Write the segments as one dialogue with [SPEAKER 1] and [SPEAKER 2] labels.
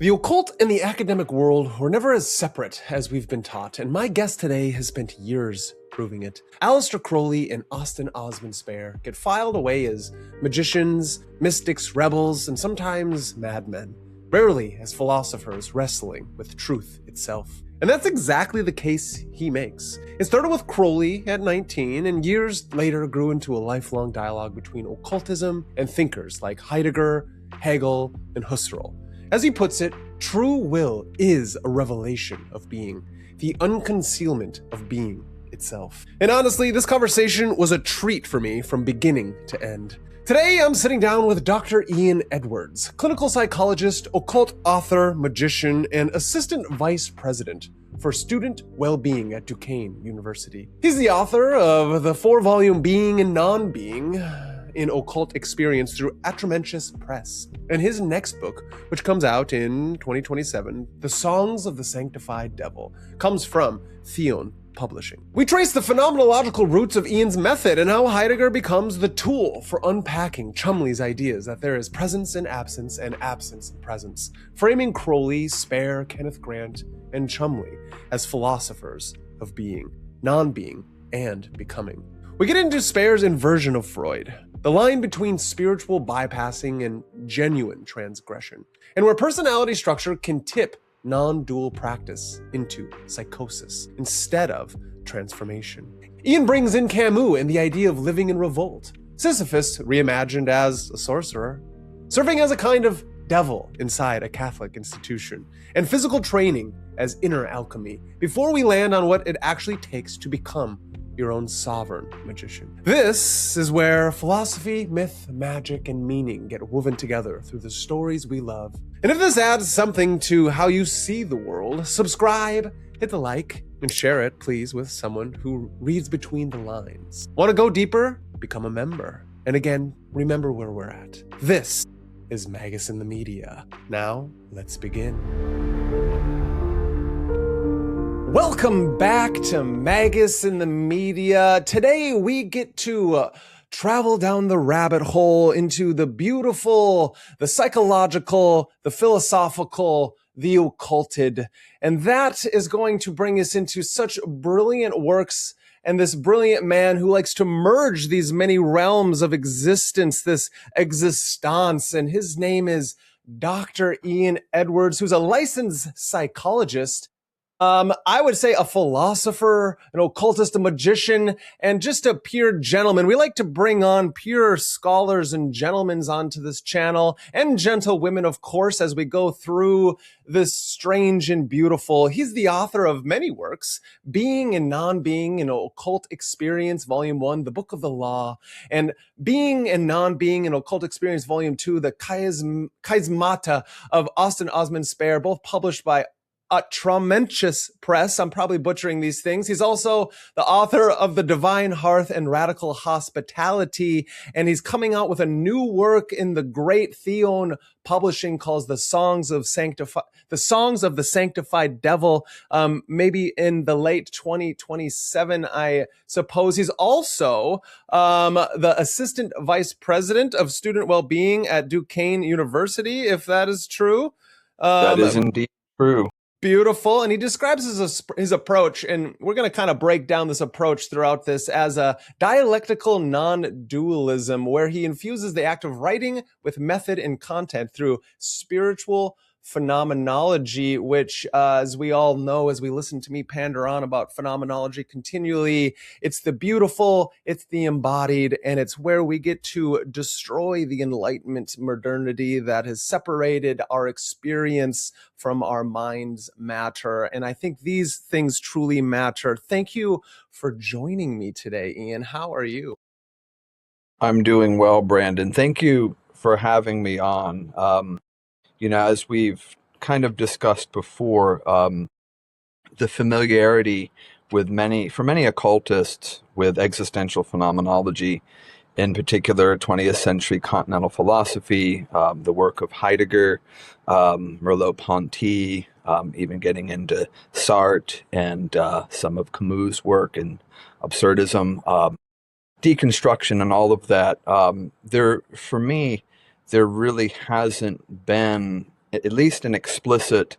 [SPEAKER 1] The occult and the academic world were never as separate as we've been taught, and my guest today has spent years proving it. Aleister Crowley and Osman Spare get filed away as magicians, mystics, rebels, and sometimes madmen, rarely as philosophers wrestling with truth itself. And that's exactly the case he makes. It started with Crowley at 19, and years later grew into a lifelong dialogue between occultism and thinkers like Heidegger, Hegel, and Husserl. As he puts it, true will is a revelation of being, the unconcealment of being itself. And honestly, this conversation was a treat for me from beginning to end. Today, I'm sitting down with Dr. Ian Edwards, clinical psychologist, occult author, magician, and assistant vice president for student well-being at Duquesne University. He's the author of the 4-volume Being and Non-Being in Occult Experience through Atramentus Press. And his next book, which comes out in 2027, The Songs of the Sanctified Devil, comes from Theon Publishing. We trace the phenomenological roots of Ian's method and how Heidegger becomes the tool for unpacking Chumbley's ideas that there is presence and absence and presence, framing Crowley, Spare, Kenneth Grant, and Chumbley as philosophers of being, non-being, and becoming. We get into Spare's inversion of Freud, the line between spiritual bypassing and genuine transgression, and where personality structure can tip non-dual practice into psychosis instead of transformation. Ian brings in Camus and the idea of living in revolt, Sisyphus reimagined as a sorcerer, serving as a kind of devil inside a Catholic institution, and physical training as inner alchemy, before we land on what it actually takes to become your own sovereign magician. This is where philosophy, myth, magic, and meaning get woven together through the stories we love. And if this adds something to how you see the world, subscribe, hit the like, and share it, please, with someone who reads between the lines. Want to go deeper? Become a member. And again, remember where we're at. This is MagusintheMedia. Now, let's begin. Welcome back to MagusintheMedia. Today we get to travel down the rabbit hole into the beautiful, the psychological, the philosophical, the occulted. And that is going to bring us into such brilliant works and this brilliant man who likes to merge these many realms of existence, this existence. And his name is Dr. Ian Edwards, who's a licensed psychologist. I would say a philosopher, an occultist, a magician, and just a pure gentleman. We like to bring on pure scholars and gentlemen onto this channel, and gentlewomen, of course, as we go through this strange and beautiful. He's the author of many works, Being and Non-Being in Occult Experience, Volume 1, The Book of the Law, and Being and Non-Being in Occult Experience, Volume 2, The Charismata of Osman Spare, both published by Atramentus Press. I'm probably butchering these things. He's also the author of The Divine Hearth and Radical Hospitality, and he's coming out with a new work in the great Theon Publishing called The Songs of the Sanctified Devil, maybe in the late 2027, I suppose. He's also the assistant vice president of student well-being at Duquesne University, if that is true.
[SPEAKER 2] That is indeed true.
[SPEAKER 1] Beautiful. And he describes his approach, and we're going to kind of break down this approach throughout this as a dialectical non-dualism, where he infuses the act of writing with method and content through spiritual phenomenology, which, as we all know, as we listen to me pander on about phenomenology continually, it's the beautiful, it's the embodied, and it's where we get to destroy the Enlightenment modernity that has separated our experience from our mind's matter. And I think these things truly matter. Thank you for joining me today, Ian. How are you?
[SPEAKER 2] I'm doing well, Brandon. Thank you for having me on. As we've kind of discussed before, the familiarity with for many occultists with existential phenomenology, in particular 20th century continental philosophy, the work of Heidegger, Merleau-Ponty, even getting into Sartre and some of Camus' work and absurdism, deconstruction and all of that. For me, there really hasn't been at least an explicit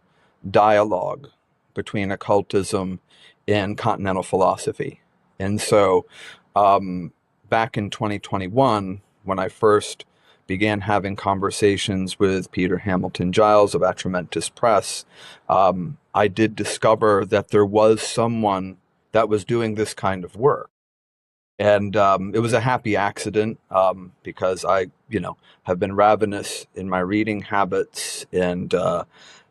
[SPEAKER 2] dialogue between occultism and continental philosophy. And so back in 2021, when I first began having conversations with Peter Hamilton Giles of Atramentis Press, I did discover that there was someone that was doing this kind of work. And it was a happy accident because I, have been ravenous in my reading habits and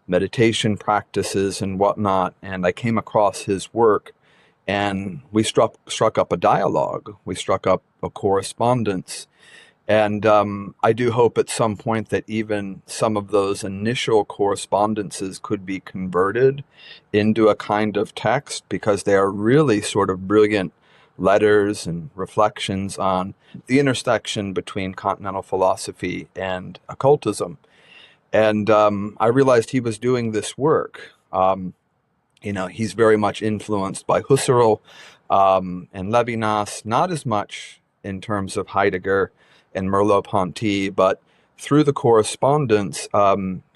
[SPEAKER 2] meditation practices and whatnot. And I came across his work, and we struck up a dialogue. We struck up a correspondence. And I do hope at some point that even some of those initial correspondences could be converted into a kind of text, because they are really sort of brilliant letters and reflections on the intersection between continental philosophy and occultism. And I realized he was doing this work. He's very much influenced by Husserl and Levinas, not as much in terms of Heidegger and Merleau-Ponty, but through the correspondence,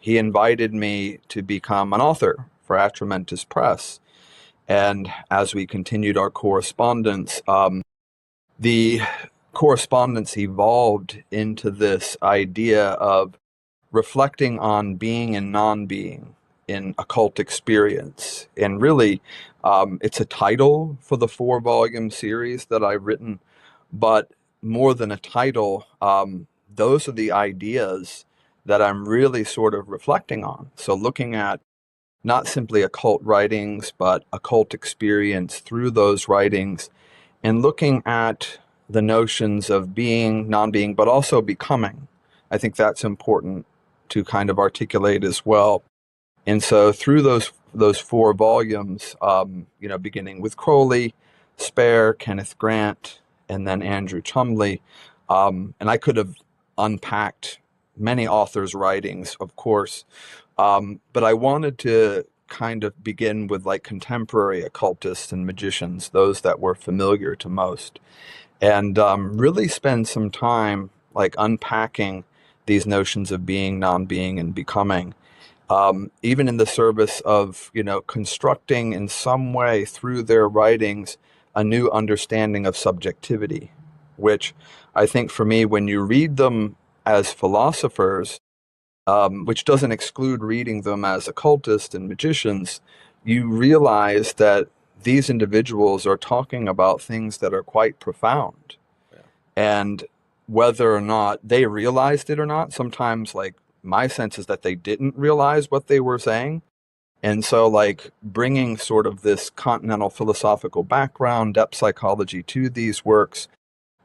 [SPEAKER 2] he invited me to become an author for Atramentis Press. And as we continued our correspondence, the correspondence evolved into this idea of reflecting on being and non-being in occult experience. And really, it's a title for the 4-volume series that I've written, but more than a title, those are the ideas that I'm really sort of reflecting on. So looking at not simply occult writings, but occult experience through those writings, and looking at the notions of being, non-being, but also becoming. I think that's important to kind of articulate as well. And so through those 4 volumes, beginning with Crowley, Spare, Kenneth Grant, and then Andrew Chumbley, and I could have unpacked many authors' writings, of course, but I wanted to kind of begin with like contemporary occultists and magicians, those that were familiar to most, and really spend some time like unpacking these notions of being, non-being, and becoming, even in the service of, constructing in some way through their writings a new understanding of subjectivity, which I think for me, when you read them as philosophers, which doesn't exclude reading them as occultists and magicians, you realize that these individuals are talking about things that are quite profound. Yeah. And whether or not they realized it or not, sometimes like my sense is that they didn't realize what they were saying. And so like bringing sort of this continental philosophical background, depth psychology to these works,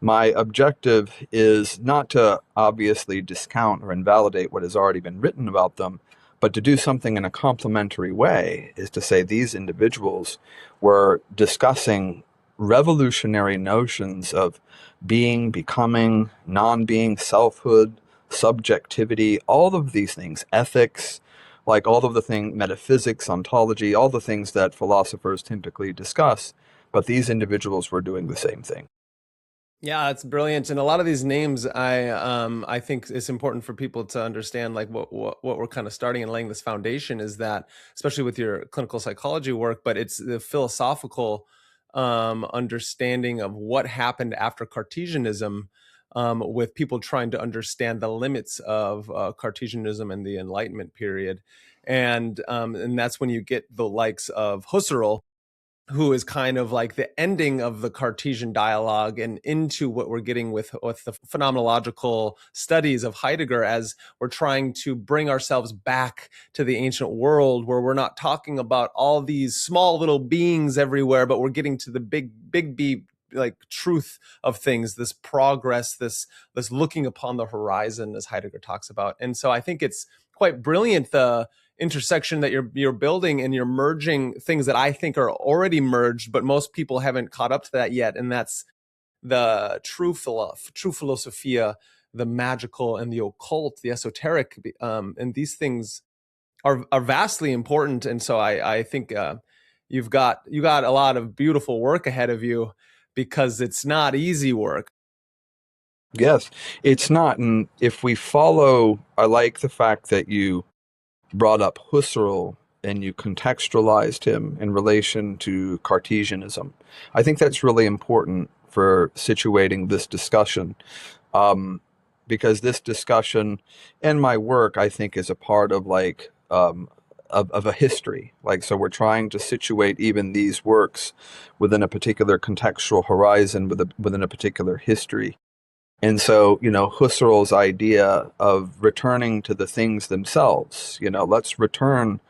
[SPEAKER 2] my objective is not to obviously discount or invalidate what has already been written about them, but to do something in a complementary way, is to say these individuals were discussing revolutionary notions of being, becoming, non-being, selfhood, subjectivity, all of these things, ethics, like all of the things, metaphysics, ontology, all the things that philosophers typically discuss, but these individuals were doing the same thing.
[SPEAKER 1] Yeah, it's brilliant, and a lot of these names, I think it's important for people to understand, like what we're kind of starting and laying this foundation is that, especially with your clinical psychology work, but it's the philosophical understanding of what happened after Cartesianism, with people trying to understand the limits of Cartesianism and the Enlightenment period, and that's when you get the likes of Husserl, who is kind of like the ending of the Cartesian dialogue and into what we're getting with the phenomenological studies of Heidegger, as we're trying to bring ourselves back to the ancient world, where we're not talking about all these small little beings everywhere, but we're getting to the big B, like truth of things, this progress, this looking upon the horizon, as Heidegger talks about. And so I think it's quite brilliant, the intersection that you're building, and you're merging things that I think are already merged, but most people haven't caught up to that yet. And that's the true philosophia, the magical, and the occult, the esoteric. And these things are vastly important. And so I think you got a lot of beautiful work ahead of you, because it's not easy work.
[SPEAKER 2] Yes, it's not. And if we follow, I like the fact that you brought up Husserl and you contextualized him in relation to Cartesianism. I think that's really important for situating this discussion, because this discussion and my work, I think, is a part of of a history. So we're trying to situate even these works within a particular contextual horizon, within a particular history. And so, Husserl's idea of returning to the things themselves, let's return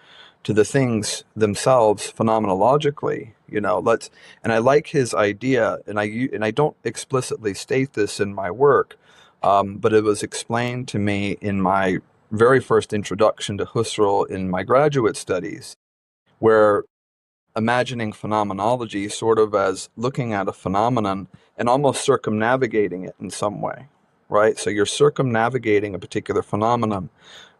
[SPEAKER 2] to the things themselves phenomenologically, and I like his idea, and I don't explicitly state this in my work, but it was explained to me in my very first introduction to Husserl in my graduate studies, where imagining phenomenology sort of as looking at a phenomenon and almost circumnavigating it in some way, right? So you're circumnavigating a particular phenomenon,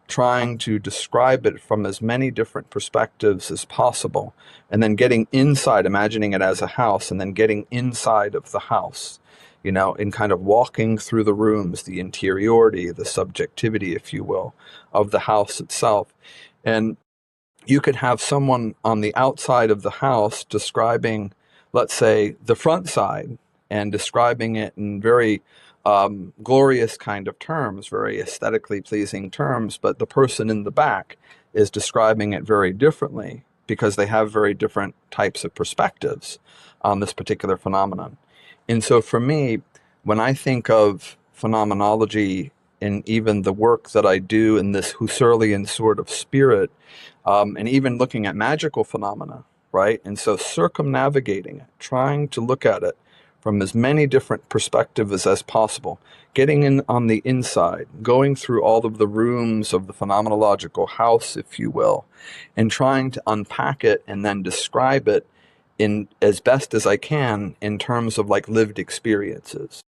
[SPEAKER 2] trying to describe it from as many different perspectives as possible, and then getting inside, imagining it as a house, and then getting inside of the house, and kind of walking through the rooms, the interiority, the subjectivity, if you will, of the house itself. And you could have someone on the outside of the house describing, let's say, the front side, and describing it in very glorious kind of terms, very aesthetically pleasing terms, but the person in the back is describing it very differently because they have very different types of perspectives on this particular phenomenon. And so for me, when I think of phenomenology and even the work that I do in this Husserlian sort of spirit, and even looking at magical phenomena, right? And so circumnavigating it, trying to look at it from as many different perspectives as possible, getting in on the inside, going through all of the rooms of the phenomenological house, if you will, and trying to unpack it and then describe it in as best as I can in terms of lived experiences.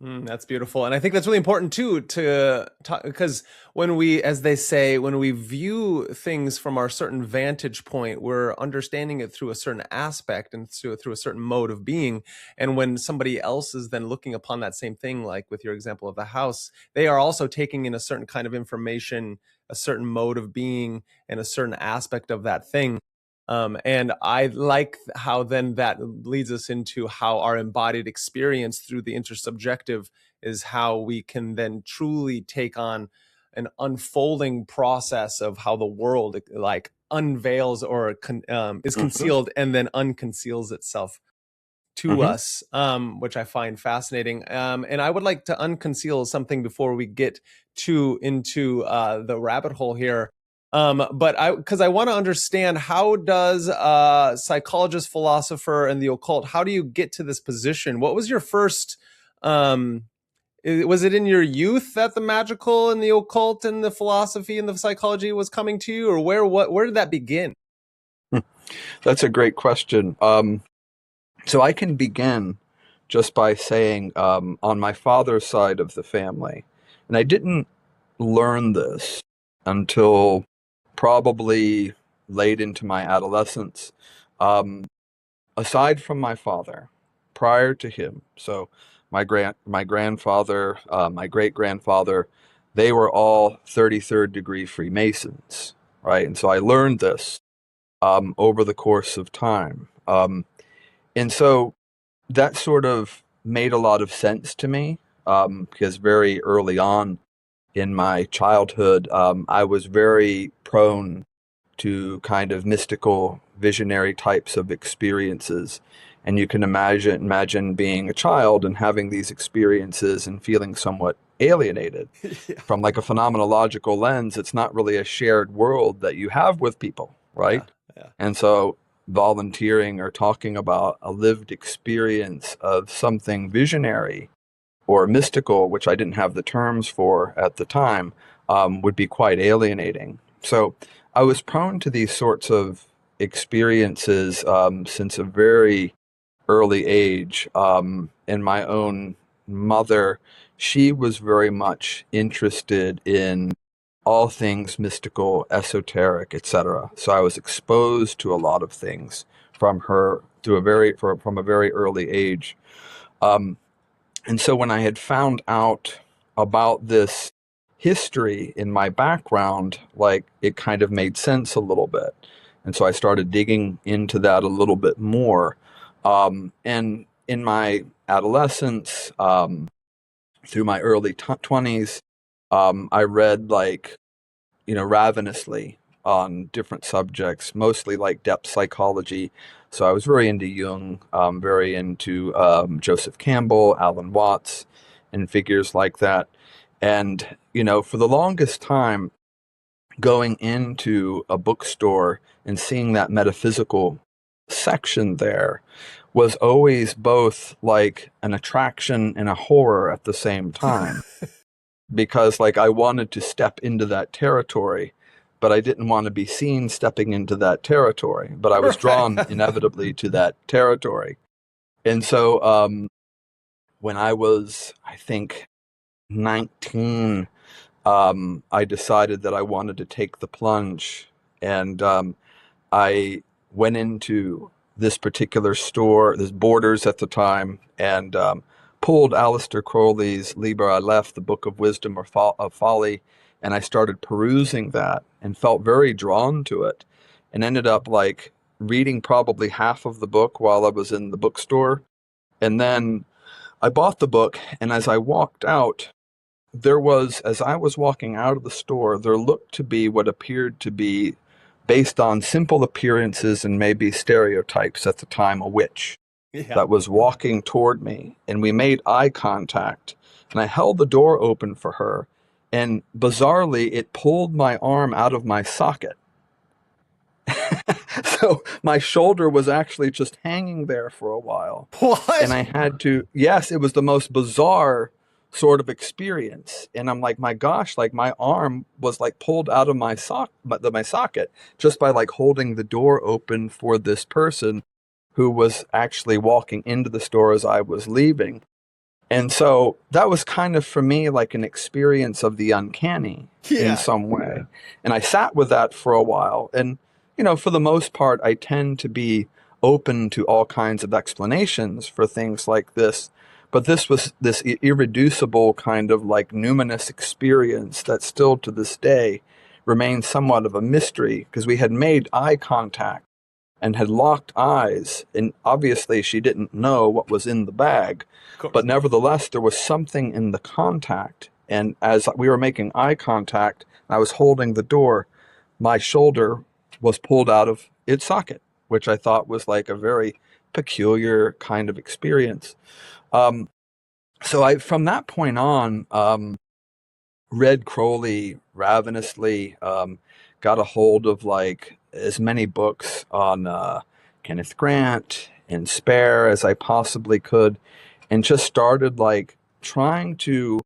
[SPEAKER 1] That's beautiful. And I think that's really important too, to talk, because when we, as they say, when we view things from our certain vantage point, we're understanding it through a certain aspect and through a certain mode of being. And when somebody else is then looking upon that same thing, like with your example of the house, they are also taking in a certain kind of information, a certain mode of being, and a certain aspect of that thing. And I like how then that leads us into how our embodied experience through the intersubjective is how we can then truly take on an unfolding process of how the world unveils or is concealed and then unconceals itself to us, which I find fascinating. And I would like to unconceal something before we get into the rabbit hole here. Because I want to understand, how does psychologist, philosopher, and the occult, how do you get to this position? What was your first, was it in your youth that the magical and the occult and the philosophy and the psychology was coming to you, or where did that begin?
[SPEAKER 2] That's a great question. So I can begin just by saying, on my father's side of the family, and I didn't learn this until probably late into my adolescence. Aside from my father, prior to him, so my grandfather, my great grandfather, they were all 33rd degree Freemasons, right? And so I learned this over the course of time, and so that sort of made a lot of sense to me, because very early on in my childhood, I was very prone to kind of mystical, visionary types of experiences. And you can imagine being a child and having these experiences and feeling somewhat alienated.
[SPEAKER 1] Yeah.
[SPEAKER 2] From a phenomenological lens. It's not really a shared world that you have with people, right?
[SPEAKER 1] Yeah.
[SPEAKER 2] And so volunteering or talking about a lived experience of something visionary or mystical, which I didn't have the terms for at the time, would be quite alienating. So I was prone to these sorts of experiences since a very early age. And my own mother, she was very much interested in all things mystical, esoteric, etc. So I was exposed to a lot of things from her from a very early age. And so when I had found out about this history in my background, like it kind of made sense a little bit. And so I started digging into that a little bit more. And in my adolescence, through my early 20s, I read like, ravenously on different subjects, mostly like depth psychology. So I was very into Jung, very into Joseph Campbell, Alan Watts, and figures like that. And, for the longest time, going into a bookstore and seeing that metaphysical section there was always both like an attraction and a horror at the same time. Because like I wanted to step into that territory, but I didn't want to be seen stepping into that territory. But I was drawn inevitably to that territory. And so when I was, I think, 19, I decided that I wanted to take the plunge. And I went into this particular store, this Borders at the time, and pulled Aleister Crowley's Liber Aleph, the Book of Wisdom of Folly, and I started perusing that and felt very drawn to it, and ended up like reading probably half of the book while I was in the bookstore. And then I bought the book, and as I walked out, as I was walking out of the store, there looked to be what appeared to be, based on simple appearances and maybe stereotypes at the time, a witch that was walking toward me, and we made eye contact, and I held the door open for her, and bizarrely it pulled my arm out of my socket. So my shoulder was actually just hanging there for a while.
[SPEAKER 1] What?
[SPEAKER 2] And I had to, yes, it was the most bizarre sort of experience. And I'm like, my gosh, like my arm was like pulled out of my socket just by like holding the door open for this person who was actually walking into the store as I was leaving. And so that was kind of for me like an experience of the uncanny in some way. And I sat with that for a while. And, for the most part, I tend to be open to all kinds of explanations for things like this. But this was this irreducible kind of like numinous experience that still to this day remains somewhat of a mystery, because we had made eye contact and had locked eyes, and obviously she didn't know what was in the bag, but nevertheless there was something in the contact. And as we were making eye contact, I was holding the door, my shoulder was pulled out of its socket, which I thought was like a very peculiar kind of experience. So I, from that point on, read Crowley ravenously, got a hold of like as many books on Kenneth Grant and Spare as I possibly could, and just started like trying to,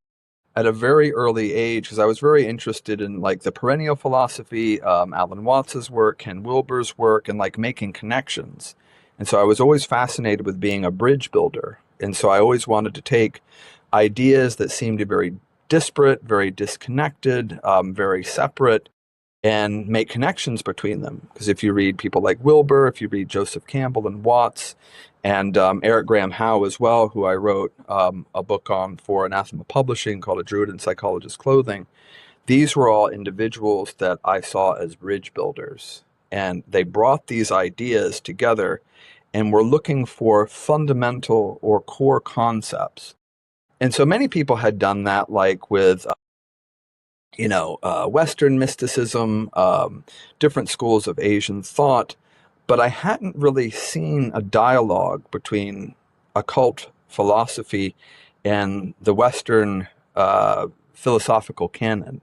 [SPEAKER 2] at a very early age, because I was very interested in like the perennial philosophy, Alan Watts's work, Ken Wilber's work, and like making connections. And so I was always fascinated with being a bridge builder. And so I always wanted to take ideas that seemed very disparate, very disconnected, very separate, and make connections between them. Because if you read people like Wilber, if you read Joseph Campbell and Watts, and Eric Graham Howe as well, who I wrote a book on for Anathema Publishing called A Druid and Psychologist's Clothing, these were all individuals that I saw as bridge builders. And they brought these ideas together and were looking for fundamental or core concepts. And so many people had done that, like with Western mysticism, different schools of Asian thought, but I hadn't really seen a dialogue between occult philosophy and the Western philosophical canon.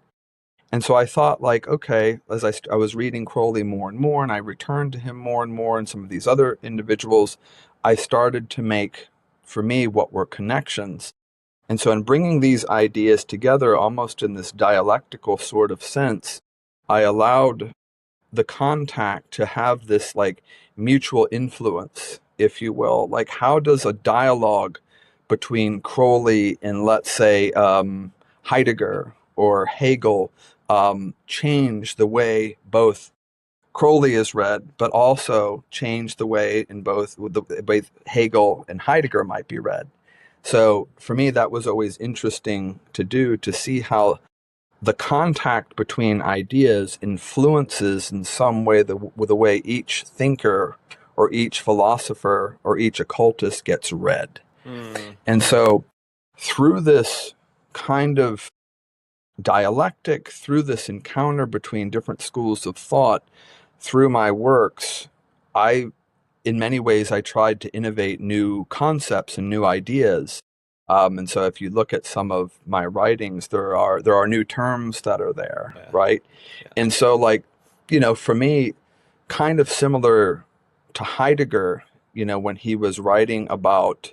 [SPEAKER 2] And so I thought, like, okay, as I was reading Crowley more and more, and I returned to him more and more, and some of these other individuals, I started to make, for me, what were connections. And so in bringing these ideas together, almost in this dialectical sort of sense, I allowed the contact to have this like mutual influence, if you will. Like, how does a dialogue between Crowley and, let's say, Heidegger or Hegel change the way both Crowley is read, but also change the way both Hegel and Heidegger might be read? So for me, that was always interesting to do, to see how the contact between ideas influences in some way the way each thinker or each philosopher or each occultist gets read. And so through this kind of dialectic, through this encounter between different schools of thought, through my works, in many ways, I tried to innovate new concepts and new ideas. And so if you look at some of my writings, there are new terms that are there, right? Yeah. And so, like, for me, kind of similar to Heidegger, when he was writing about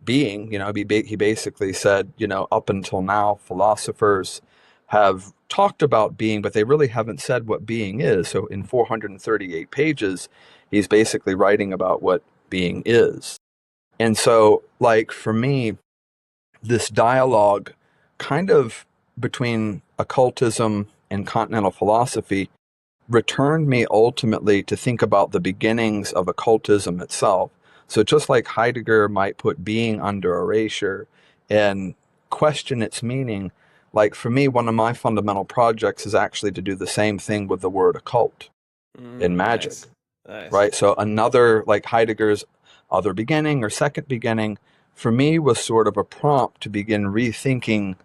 [SPEAKER 2] being, he basically said, up until now, philosophers have talked about being, but they really haven't said what being is. So in 438 pages, he's basically writing about what being is. And so, like, for me, this dialogue kind of between occultism and continental philosophy returned me ultimately to think about the beginnings of occultism itself. So just like Heidegger might put being under erasure and question its meaning, like for me, one of my fundamental projects is actually to do the same thing with the word occult in magic. Nice. Right? So another, like Heidegger's other beginning or second beginning, for me was sort of a prompt to begin rethinking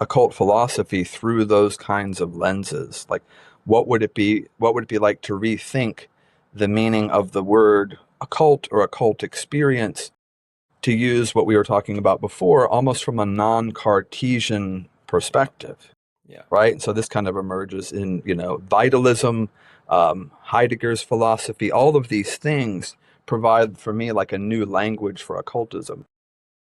[SPEAKER 2] occult philosophy through those kinds of lenses. Like, what would it be like to rethink the meaning of the word occult or occult experience, to use what we were talking about before, almost from a non-Cartesian perspective. Yeah. Right? So this kind of emerges in, vitalism, Heidegger's philosophy. All of these things provide for me like a new language for occultism.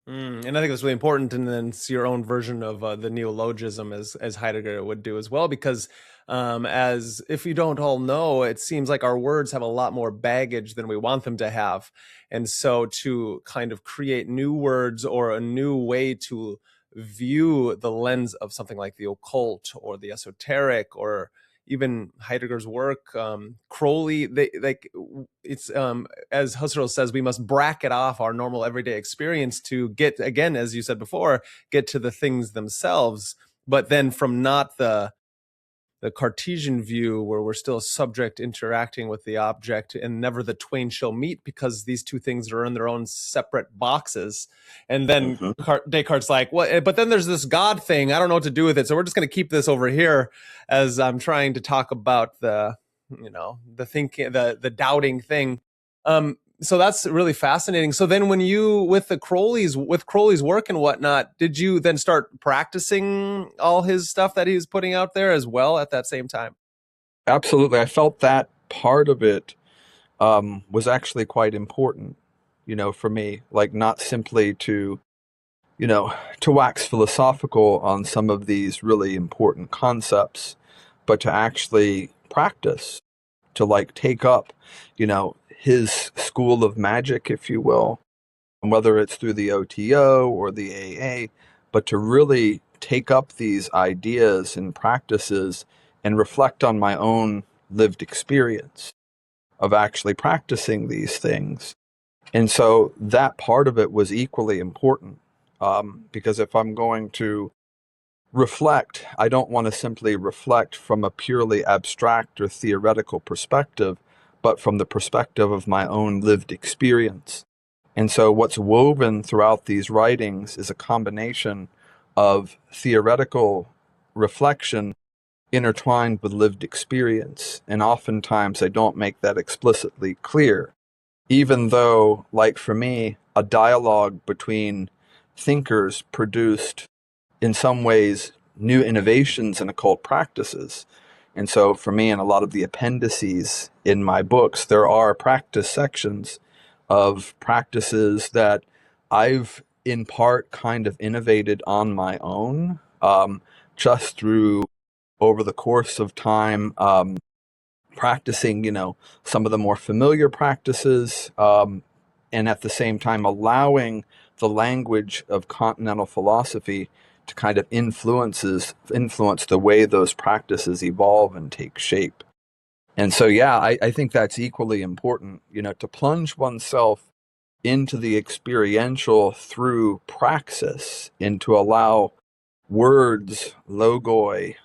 [SPEAKER 1] And I think it's really important, and then it's your own version of the neologism, as Heidegger would do as well, because as if you don't all know, it seems like our words have a lot more baggage than we want them to have. And so to kind of create new words or a new way to view the lens of something like the occult or the esoteric, or even Heidegger's work, Crowley, it's as Husserl says, we must bracket off our normal everyday experience to get, again, as you said before, get to the things themselves, but then from not the Cartesian view where we're still a subject interacting with the object and never the twain shall meet, because these two things are in their own separate boxes. And then Descartes' like, well, but then there's this God thing. I don't know what to do with it. So we're just going to keep this over here as I'm trying to talk about the thinking, the doubting thing. So that's really fascinating. So then when you, with Crowley's work and whatnot, did you then start practicing all his stuff that he was putting out there as well at that same time?
[SPEAKER 2] Absolutely. I felt that part of it was actually quite important, for me, like not simply to wax philosophical on some of these really important concepts, but to actually practice, to like take up, his school of magic, if you will, whether it's through the OTO or the AA, but to really take up these ideas and practices and reflect on my own lived experience of actually practicing these things. And so that part of it was equally important, because if I'm going to reflect, I don't want to simply reflect from a purely abstract or theoretical perspective, but from the perspective of my own lived experience. And so what's woven throughout these writings is a combination of theoretical reflection intertwined with lived experience. And oftentimes I don't make that explicitly clear, even though, like for me, a dialogue between thinkers produced, in some ways, new innovations in occult practices. And so for me, in a lot of the appendices in my books, there are practice sections of practices that I've in part kind of innovated on my own, just through over the course of time, practicing, some of the more familiar practices, and at the same time allowing the language of continental philosophy to kind of influence the way those practices evolve and take shape. And so, yeah, I think that's equally important, to plunge oneself into the experiential through praxis and to allow words, logoi,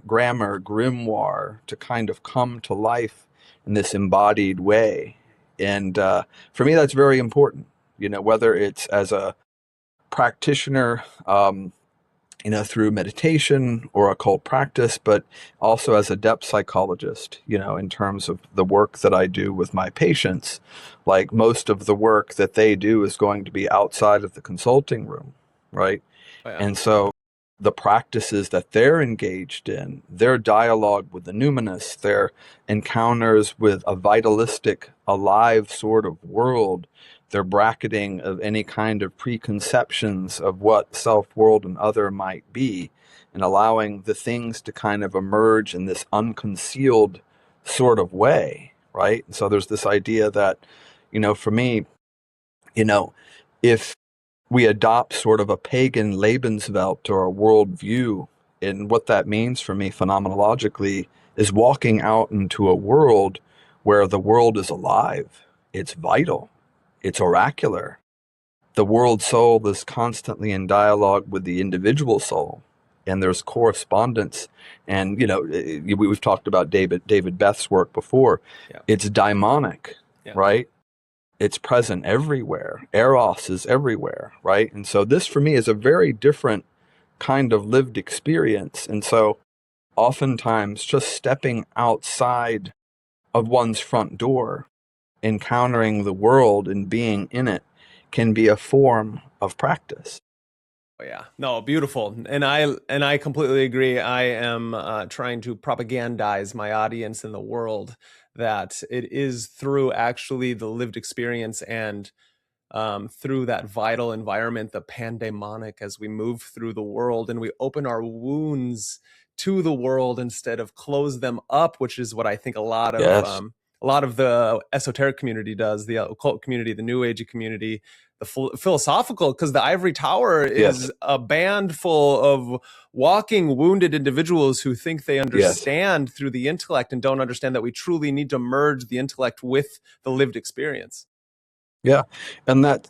[SPEAKER 2] grammar, grimoire to kind of come to life in this embodied way. And for me, that's very important, whether it's as a practitioner, through meditation or occult practice, but also as a depth psychologist, in terms of the work that I do with my patients. Like most of the work that they do is going to be outside of the consulting room, right?
[SPEAKER 1] Oh, yeah.
[SPEAKER 2] And so the practices that they're engaged in, their dialogue with the numinous, their encounters with a vitalistic, alive sort of world, their bracketing of any kind of preconceptions of what self, world, and other might be, and allowing the things to kind of emerge in this unconcealed sort of way, right? And so there's this idea that, for me, if we adopt sort of a pagan Lebenswelt or a worldview, and what that means for me phenomenologically is walking out into a world where the world is alive, it's vital, it's oracular. The world soul is constantly in dialogue with the individual soul, and there's correspondence. And we've talked about David Beth's work before.
[SPEAKER 1] Yeah.
[SPEAKER 2] It's daimonic,
[SPEAKER 1] Yeah.
[SPEAKER 2] right? It's present everywhere. Eros is everywhere, right? And so this for me is a very different kind of lived experience. And so oftentimes just stepping outside of one's front door, encountering the world and being in it, can be a form of practice.
[SPEAKER 1] Oh, yeah. No, beautiful. And I completely agree. I am trying to propagandize my audience in the world that it is through actually the lived experience and through that vital environment, the pandemonic, as we move through the world and we open our wounds to the world instead of close them up, which is what I think
[SPEAKER 2] Yes.
[SPEAKER 1] a lot of the esoteric community does, the occult community, the new age community, the philosophical, because the Ivory Tower is
[SPEAKER 2] Yes.
[SPEAKER 1] a band full of walking wounded individuals who think they
[SPEAKER 2] Yes.
[SPEAKER 1] understand through the intellect and don't understand that we truly need to merge the intellect with the lived experience.
[SPEAKER 2] Yeah. And that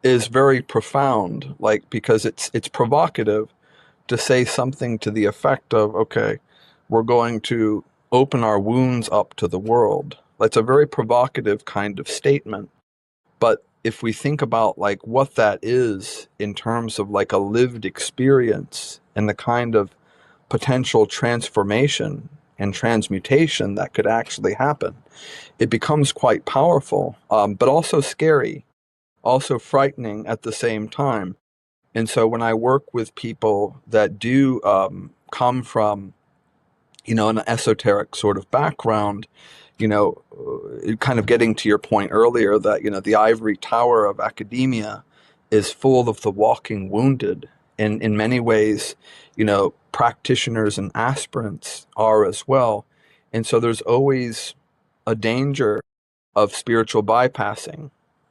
[SPEAKER 2] is very profound, like, because it's provocative to say something to the effect of, okay, we're going to open our wounds up to the world. That's a very provocative kind of statement. But if we think about like what that is in terms of like a lived experience and the kind of potential transformation and transmutation that could actually happen, it becomes quite powerful, but also scary, also frightening at the same time. And so when I work with people that do come from, an esoteric sort of background, kind of getting to your point earlier that, the ivory tower of academia is full of the walking wounded. And in many ways, practitioners and aspirants are as well. And so there's always a danger of spiritual bypassing,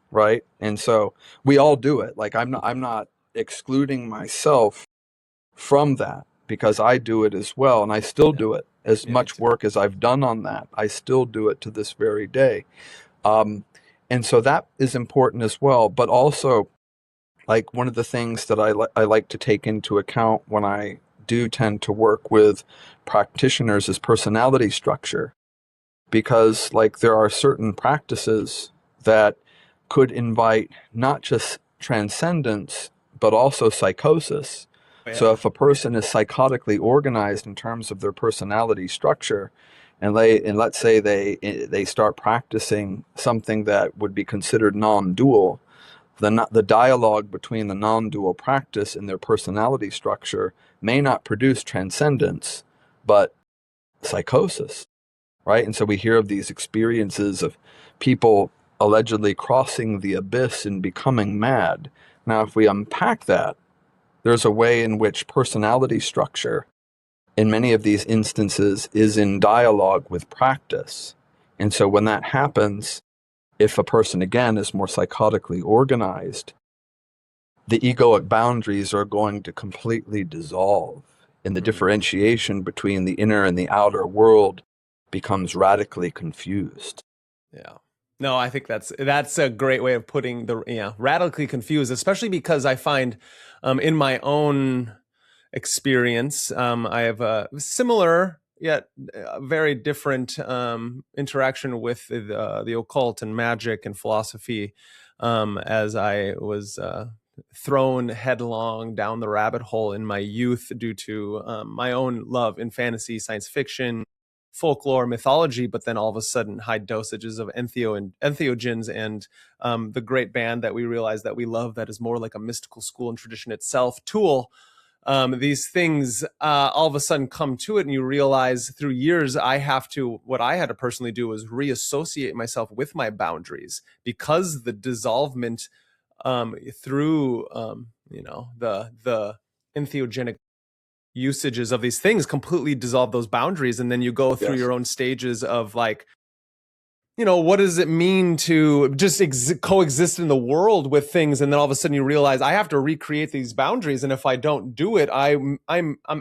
[SPEAKER 2] right? And so we all do it. Like I'm not excluding myself from that because I do it as well, and I still
[SPEAKER 1] Yeah.
[SPEAKER 2] do it. As
[SPEAKER 1] Yeah, me
[SPEAKER 2] much
[SPEAKER 1] too.
[SPEAKER 2] work as I've done on that, I still do it to this very day. Um, and so that is important as well. But also, like one of the things that I like to take into account when I do tend to work with practitioners is personality structure, because like there are certain practices that could invite not just transcendence but also psychosis. So
[SPEAKER 1] Yeah.
[SPEAKER 2] if a person is psychotically organized in terms of their personality structure, and let's say they start practicing something that would be considered non-dual, the dialogue between the non-dual practice and their personality structure may not produce transcendence, but psychosis, right? And so we hear of these experiences of people allegedly crossing the abyss and becoming mad. Now, if we unpack that, there's a way in which personality structure, in many of these instances, is in dialogue with practice. And so when that happens, if a person, again, is more psychotically organized, the egoic boundaries are going to completely dissolve, and the differentiation between the inner and the outer world becomes radically confused.
[SPEAKER 1] Yeah. No, I think that's a great way of putting radically confused, especially because I find in my own experience. I have a similar yet very different interaction with the occult and magic and philosophy, as I was thrown headlong down the rabbit hole in my youth due to my own love in fantasy, science fiction, folklore, mythology, but then all of a sudden high dosages of entheogens and the great band that we realize that we love that is more like a mystical school and tradition itself, Tool. These things all of a sudden come to it, and you realize through years what I had to personally do was reassociate myself with my boundaries, because the dissolvement through the entheogenic usages of these things completely dissolve those boundaries. And then you go through your own stages of like, what does it mean to just coexist in the world with things? And then all of a sudden you realize I have to recreate these boundaries. And if I don't do it, I'm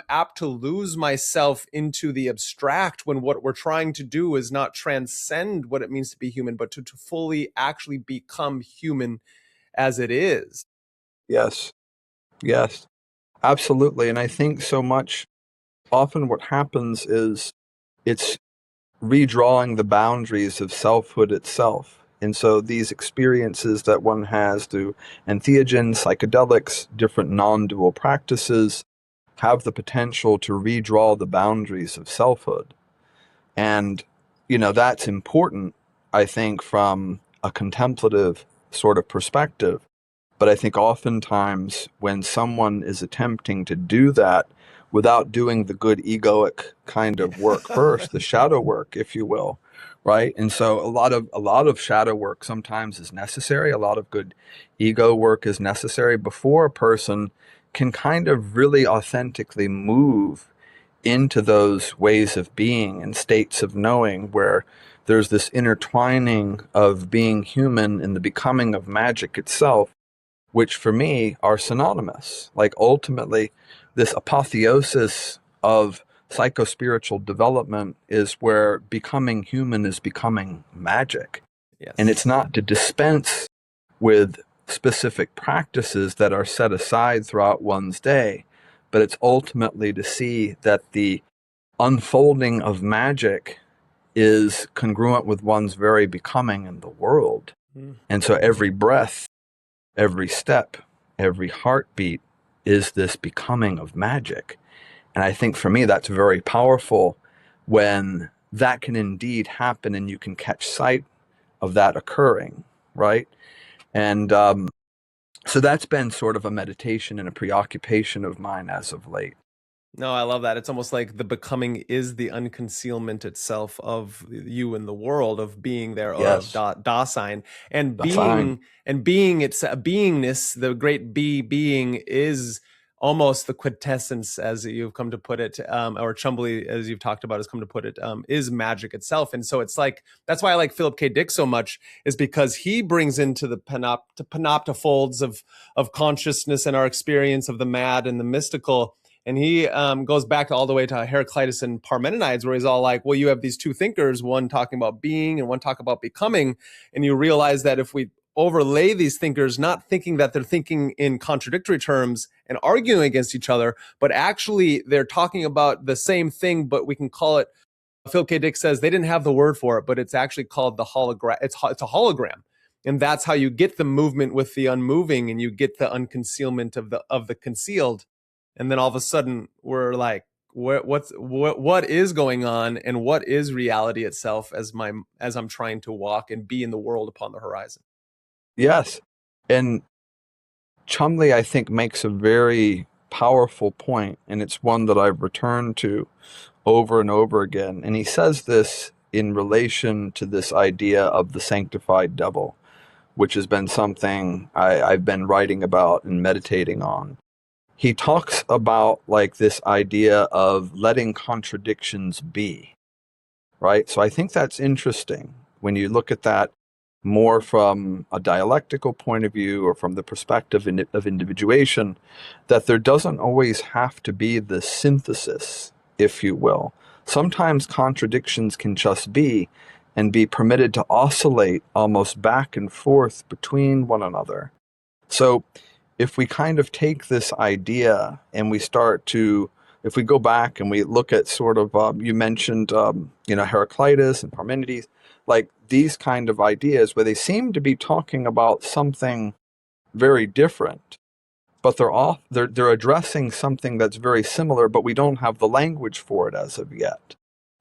[SPEAKER 1] apt to lose myself into the abstract, when what we're trying to do is not transcend what it means to be human, but to fully actually become human as it is.
[SPEAKER 2] Yes, absolutely. And I think so much, often what happens is it's redrawing the boundaries of selfhood itself. And so these experiences that one has through entheogens, psychedelics, different non-dual practices have the potential to redraw the boundaries of selfhood. And, that's important, I think, from a contemplative sort of perspective. But I think oftentimes when someone is attempting to do that without doing the good egoic kind of work first, the shadow work, if you will, right? And so a lot of shadow work sometimes is necessary. A lot of good ego work is necessary before a person can kind of really authentically move into those ways of being and states of knowing where there's this intertwining of being human and the becoming of magic itself, which for me are synonymous. Like ultimately, this apotheosis of psychospiritual development is where becoming human is becoming magic.
[SPEAKER 1] Yes.
[SPEAKER 2] And it's not to dispense with specific practices that are set aside throughout one's day, but it's ultimately to see that the unfolding of magic is congruent with one's very becoming in the world. And so every breath, every step, every heartbeat is this becoming of magic. And I think for me, that's very powerful when that can indeed happen and you can catch sight of that occurring, right? And so that's been sort of a meditation and a preoccupation of mine as of late.
[SPEAKER 1] No, I love that. It's almost like the becoming is the unconcealment itself of you in the world, of being there,
[SPEAKER 2] Yes.
[SPEAKER 1] of Dasein, and
[SPEAKER 2] Dasein.
[SPEAKER 1] being it's a beingness. The great being is almost the quintessence, as you've come to put it, or Chumbley, as you've talked about, has come to put it, is magic itself. And so it's like, that's why I like Philip K. Dick so much, is because he brings into the panopta folds of consciousness and our experience of the mad and the mystical. And he goes back all the way to Heraclitus and Parmenides, where he's all like, well, you have these two thinkers, one talking about being and one talking about becoming. And you realize that if we overlay these thinkers, not thinking that they're thinking in contradictory terms and arguing against each other, but actually they're talking about the same thing, but we can call it, Phil K. Dick says they didn't have the word for it, but it's actually called the hologram. It's a hologram. And that's how you get the movement with the unmoving, and you get the unconcealment of the concealed. And then all of a sudden we're like, what is going on, and what is reality itself as I'm trying to walk and be in the world upon the horizon.
[SPEAKER 2] Yes. And Chumbley, I think, makes a very powerful point, and it's one that I've returned to over and over again. And he says this in relation to this idea of the sanctified devil, which has been something I've been writing about and meditating on. He talks about like this idea of letting contradictions be, right? So I think that's interesting when you look at that more from a dialectical point of view or from the perspective of individuation, that there doesn't always have to be the synthesis, if you will. Sometimes contradictions can just be and be permitted to oscillate almost back and forth between one another. So if we kind of take this idea and we start to, if we go back and we look at sort of, you mentioned, Heraclitus and Parmenides, like these kind of ideas where they seem to be talking about something very different, but they're addressing something that's very similar, but we don't have the language for it as of yet,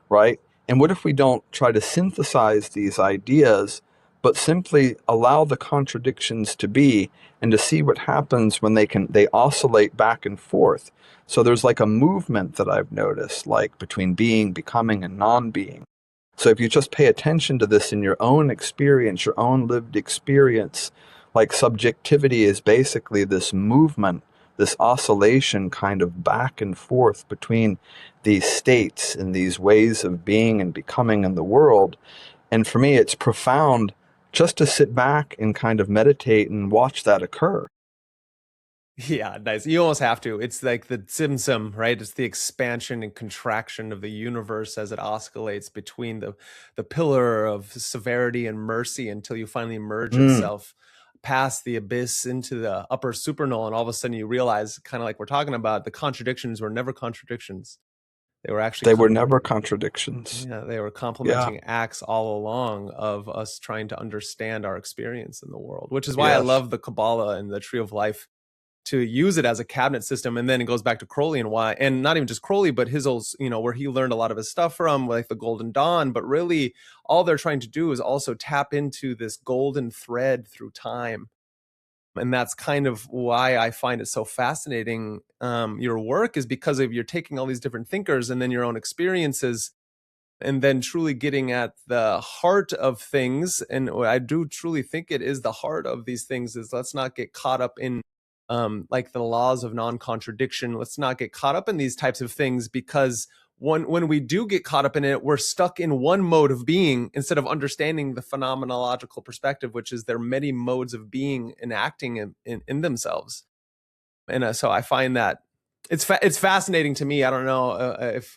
[SPEAKER 2] right? And what if we don't try to synthesize these ideas, but simply allow the contradictions to be, and to see what happens when they oscillate back and forth. So there's like a movement that I've noticed, like between being, becoming, and non-being. So if you just pay attention to this in your own experience, your own lived experience, like subjectivity is basically this movement, this oscillation kind of back and forth between these states and these ways of being and becoming in the world. And for me, it's profound just to sit back and kind of meditate and watch that occur.
[SPEAKER 1] Yeah, nice. You almost have to. It's like the tzimtzum, right? It's the expansion and contraction of the universe as it oscillates between the pillar of severity and mercy until you finally merge itself past the abyss into the upper supernull. And all of a sudden you realize, kind of like we're talking about, the contradictions were never contradictions. They were actually
[SPEAKER 2] never contradictions.
[SPEAKER 1] Yeah, they were complementing acts all along of us trying to understand our experience in the world, which is why I love the Kabbalah and the Tree of Life, to use it as a cabinet system. And then it goes back to Crowley and why, and not even just Crowley, but his old, where he learned a lot of his stuff from, like the Golden Dawn. But really all they're trying to do is also tap into this golden thread through time. And that's kind of why I find it so fascinating. Your work is because of you're taking all these different thinkers and then your own experiences, and then truly getting at the heart of things. And I do truly think it is the heart of these things is, let's not get caught up in like the laws of non-contradiction. Let's not get caught up in these types of things, because when we do get caught up in it, we're stuck in one mode of being instead of understanding the phenomenological perspective, which is there are many modes of being and acting in themselves. And so I find that it's fascinating to me. I don't know if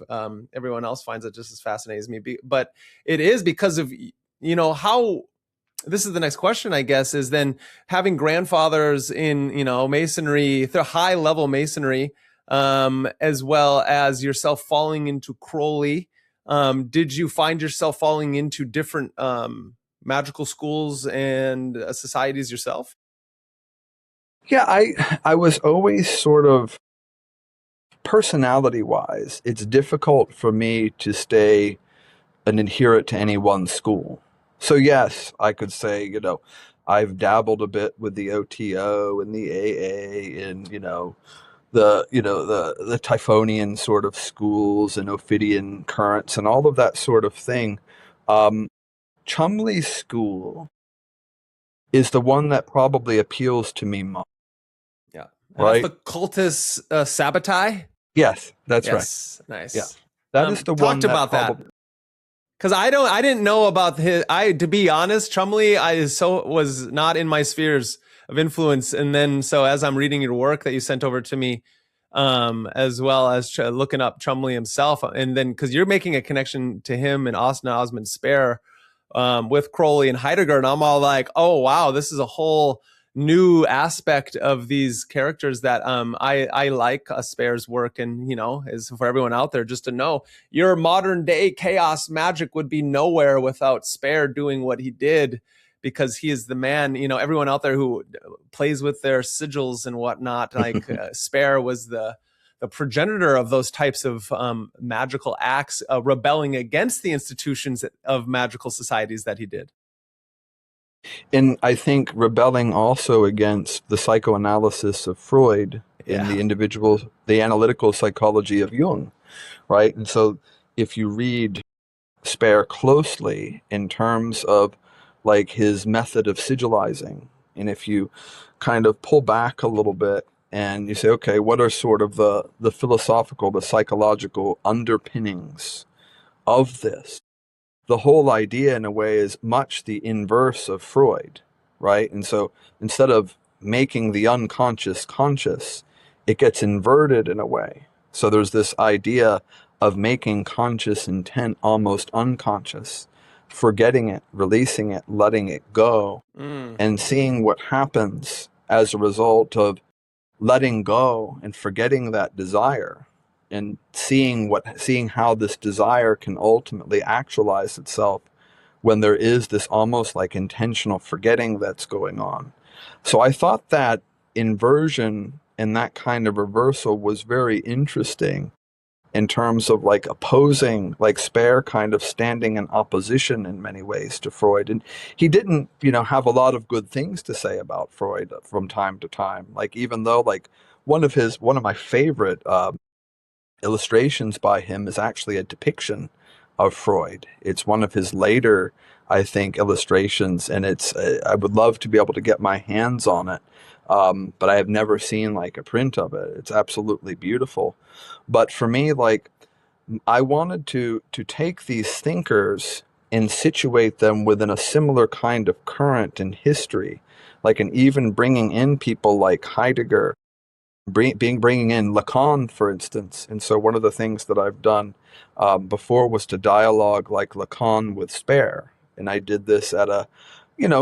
[SPEAKER 1] everyone else finds it just as fascinating as me, but it is because of, how. This is the next question, I guess, is then having grandfathers in, masonry, high level masonry, as well as yourself falling into Crowley. Did you find yourself falling into different magical schools and societies yourself?
[SPEAKER 2] Yeah, I was always sort of, personality-wise, it's difficult for me to stay an adherent to any one school. So yes, I could say, I've dabbled a bit with the OTO and the AA and, the Typhonian sort of schools and Ophidian currents and all of that sort of thing. Chumbley's school is the one that probably appeals to me most.
[SPEAKER 1] Yeah. Right. That's the cultist Sabotage?
[SPEAKER 2] Yes, that's right.
[SPEAKER 1] Nice.
[SPEAKER 2] Yeah. That is the one that
[SPEAKER 1] about that. Because I didn't know about to be honest, Chumbley was not in my spheres of influence. And then, so as I'm reading your work that you sent over to me, as well as looking up Chumbley himself, and then, because you're making a connection to him and Osman Spare, with Crowley and Heidegger. And I'm all like, oh, wow, this is a whole new aspect of these characters that I like Spare's work. And, is for everyone out there just to know, your modern day chaos magic would be nowhere without Spare doing what he did, because he is the man. Everyone out there who plays with their sigils and whatnot, like Spare was the progenitor of those types of magical acts, rebelling against the institutions of magical societies that he did.
[SPEAKER 2] And I think rebelling also against the psychoanalysis of Freud in the analytical psychology of Jung, right? And so if you read Spare closely in terms of like his method of sigilizing, and if you kind of pull back a little bit and you say, okay, what are sort of the philosophical, the psychological underpinnings of this? The whole idea, in a way, is much the inverse of Freud, right? And so instead of making the unconscious conscious, it gets inverted in a way. So there's this idea of making conscious intent almost unconscious, forgetting it, releasing it, letting it go, and seeing what happens as a result of letting go and forgetting that desire, and seeing how this desire can ultimately actualize itself when there is this almost like intentional forgetting that's going on. So I thought that inversion and that kind of reversal was very interesting in terms of like opposing, like Spare kind of standing in opposition in many ways to Freud. And he didn't, have a lot of good things to say about Freud from time to time. Like, even though like one of my favorite illustrations by him is actually a depiction of Freud. It's one of his later, I think, illustrations, and I would love to be able to get my hands on it, but I have never seen like a print of it. It's absolutely beautiful. But for me, like, I wanted to take these thinkers and situate them within a similar kind of current in history, like, and even bringing in people like Heidegger, bringing in Lacan, for instance. And so one of the things that I've done before was to dialogue like Lacan with Spare. And I did this at a,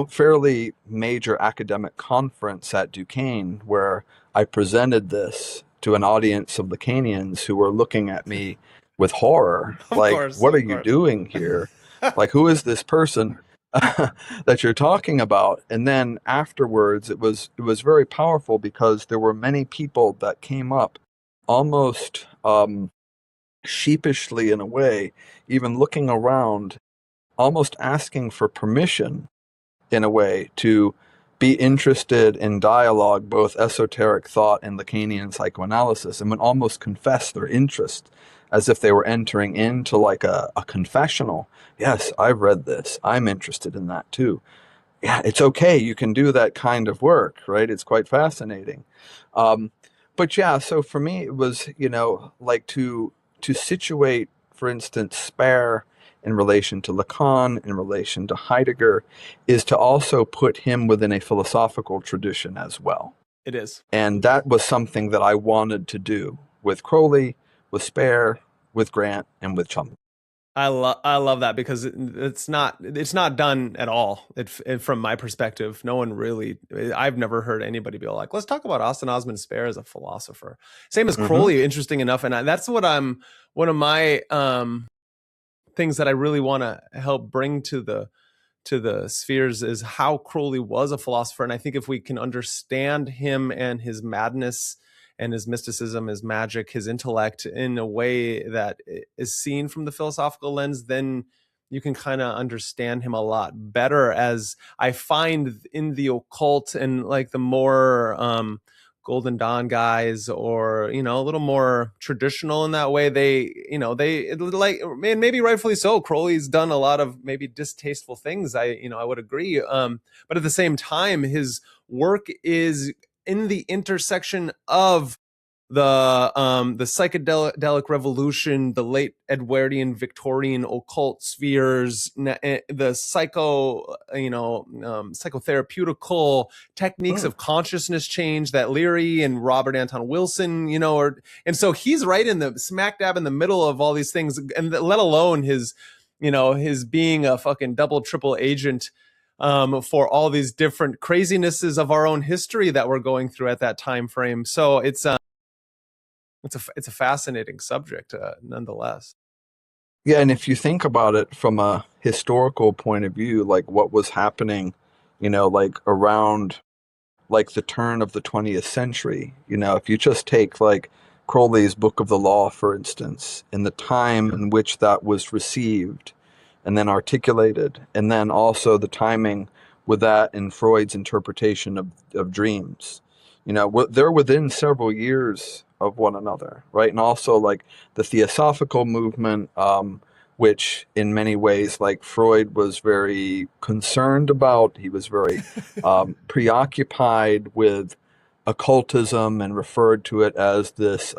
[SPEAKER 2] fairly major academic conference at Duquesne, where I presented this to an audience of Lacanians who were looking at me with horror. What are you doing here? Like, who is this person that you're talking about? And then afterwards, it was very powerful, because there were many people that came up almost sheepishly in a way, even looking around, almost asking for permission in a way to be interested in dialogue, both esoteric thought and Lacanian psychoanalysis, and would almost confess their interest as if they were entering into like a confessional. Yes, I've read this. I'm interested in that too. Yeah, it's okay. You can do that kind of work, right? It's quite fascinating. But yeah, so for me, it was, like to situate, for instance, Spare in relation to Lacan, in relation to Heidegger, is to also put him within a philosophical tradition as well.
[SPEAKER 1] It is.
[SPEAKER 2] And that was something that I wanted to do with Crowley, with Spare, with Grant, and with Chumbley.
[SPEAKER 1] I love that, because it's not done at all. From my perspective, no one really. I've never heard anybody be like, let's talk about Osman Spare as a philosopher. Same as Crowley, interesting enough, and that's what one of my things that I really want to help bring to the spheres is how Crowley was a philosopher. And I think if we can understand him and his madness and his mysticism, his magic, his intellect in a way that is seen from the philosophical lens, then you can kind of understand him a lot better. As I find in the occult and like the more Golden Dawn guys, or a little more traditional in that way, they like, and maybe rightfully so, Crowley's done a lot of maybe distasteful things, I would agree, but at the same time, his work is in the intersection of the psychedelic revolution, the late Edwardian Victorian occult spheres, the psychotherapeutical techniques of consciousness change that Leary and Robert Anton Wilson, and so he's right in the smack dab in the middle of all these things, and let alone his being a fucking double, triple agent for all these different crazinesses of our own history that we're going through at that time frame. So it's a fascinating subject, nonetheless.
[SPEAKER 2] Yeah, and if you think about it from a historical point of view, like what was happening, like around like the turn of the 20th century, if you just take like Crowley's Book of the Law, for instance, in the time in which that was received and then articulated, and then also the timing with that in Freud's interpretation of dreams, they're within several years of one another, right? And also like the Theosophical movement, which in many ways, like Freud was very concerned about. He was very preoccupied with occultism and referred to it as this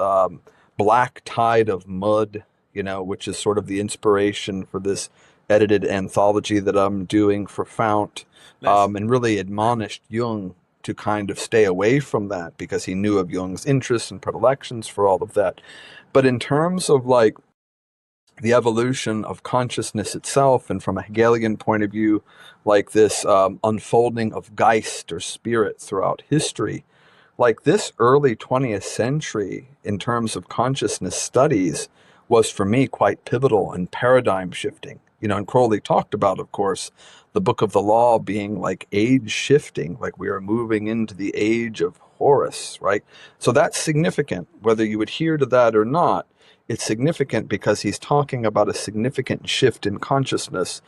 [SPEAKER 2] black tide of mud, which is sort of the inspiration for this edited anthology that I'm doing for Fount,
[SPEAKER 1] Nice.
[SPEAKER 2] And really admonished Jung to kind of stay away from that, because he knew of Jung's interests and predilections for all of that. But in terms of like the evolution of consciousness itself, and from a Hegelian point of view, like this unfolding of Geist or spirit throughout history, like this early 20th century in terms of consciousness studies was for me quite pivotal and paradigm shifting. And Crowley talked about, of course, the Book of the Law being like age shifting, like we are moving into the age of Horus, right? So that's significant, whether you adhere to that or not. It's significant because he's talking about a significant shift in consciousness.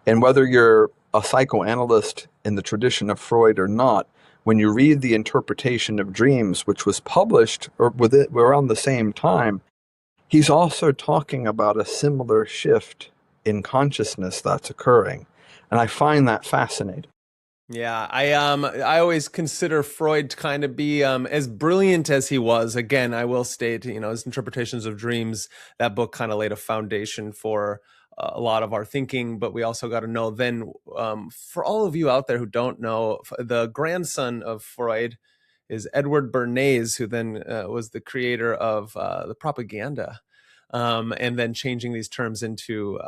[SPEAKER 2] And whether you're a psychoanalyst in the tradition of Freud or not, when you read the interpretation of dreams, which was published or with it around the same time, he's also talking about a similar shift in consciousness that's occurring. And I find that fascinating.
[SPEAKER 1] Yeah, I always consider Freud to kind of be as brilliant as he was. Again, I will state, his interpretations of dreams, that book kind of laid a foundation for a lot of our thinking. But we also got to know then, for all of you out there who don't know, the grandson of Freud is Edward Bernays, who then was the creator of the propaganda, and then changing these terms into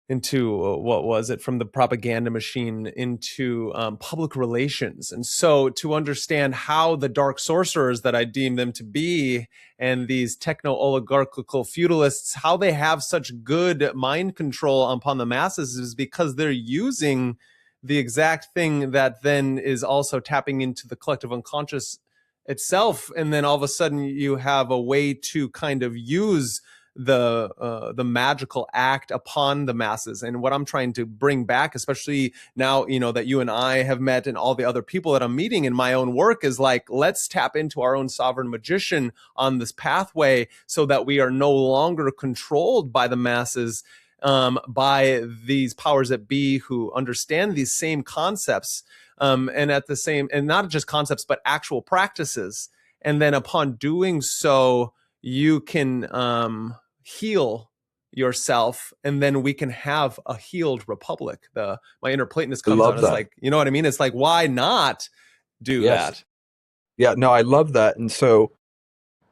[SPEAKER 1] what was it, from the propaganda machine into public relations. And so to understand how the dark sorcerers that I deem them to be and these techno-oligarchical feudalists, how they have such good mind control upon the masses is because they're using the exact thing that then is also tapping into the collective unconscious itself. And then all of a sudden you have a way to kind of use the magical act upon the masses. And what I'm trying to bring back, especially now, that you and I have met and all the other people that I'm meeting in my own work, is like, let's tap into our own sovereign magician on this pathway so that we are no longer controlled by the masses, by these powers that be who understand these same concepts, and not just concepts, but actual practices. And then upon doing so, you can heal yourself, and then we can have a healed republic. My inner Platonist comes out. It's like, you know what I mean? It's like, why not do that?
[SPEAKER 2] Yeah, no, I love that. And so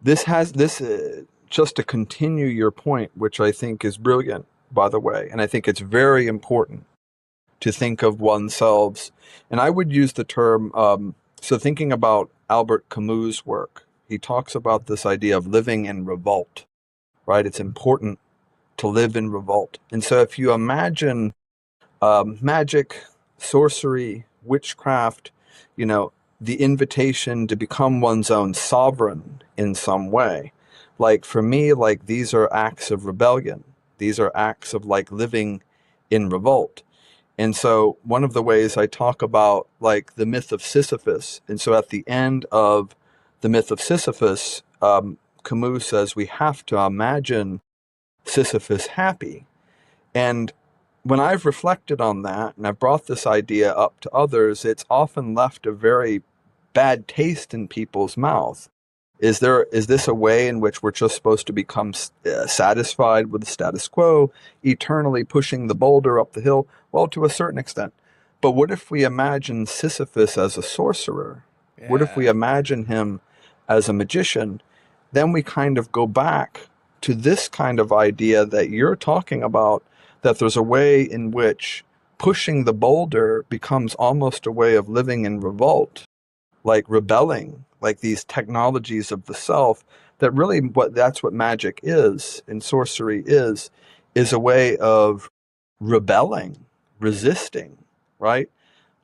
[SPEAKER 2] this just to continue your point, which I think is brilliant, by the way, and I think it's very important to think of oneself. And I would use the term, so thinking about Albert Camus' work, he talks about this idea of living in revolt, right? It's important to live in revolt. And so if you imagine magic, sorcery, witchcraft, the invitation to become one's own sovereign in some way, like for me, like these are acts of rebellion. These are acts of like living in revolt. And so one of the ways I talk about like the myth of Sisyphus, and so at the end of the myth of Sisyphus, Camus says we have to imagine Sisyphus happy. And when I've reflected on that, and I've brought this idea up to others, it's often left a very bad taste in people's mouth. Is this a way in which we're just supposed to become satisfied with the status quo, eternally pushing the boulder up the hill? Well, to a certain extent. But what if we imagine Sisyphus as a sorcerer? Yeah. What if we imagine him as a magician? Then we kind of go back to this kind of idea that you're talking about, that there's a way in which pushing the boulder becomes almost a way of living in revolt, like rebelling, like these technologies of the self, that really that's what magic is and sorcery is a way of rebelling, resisting, right?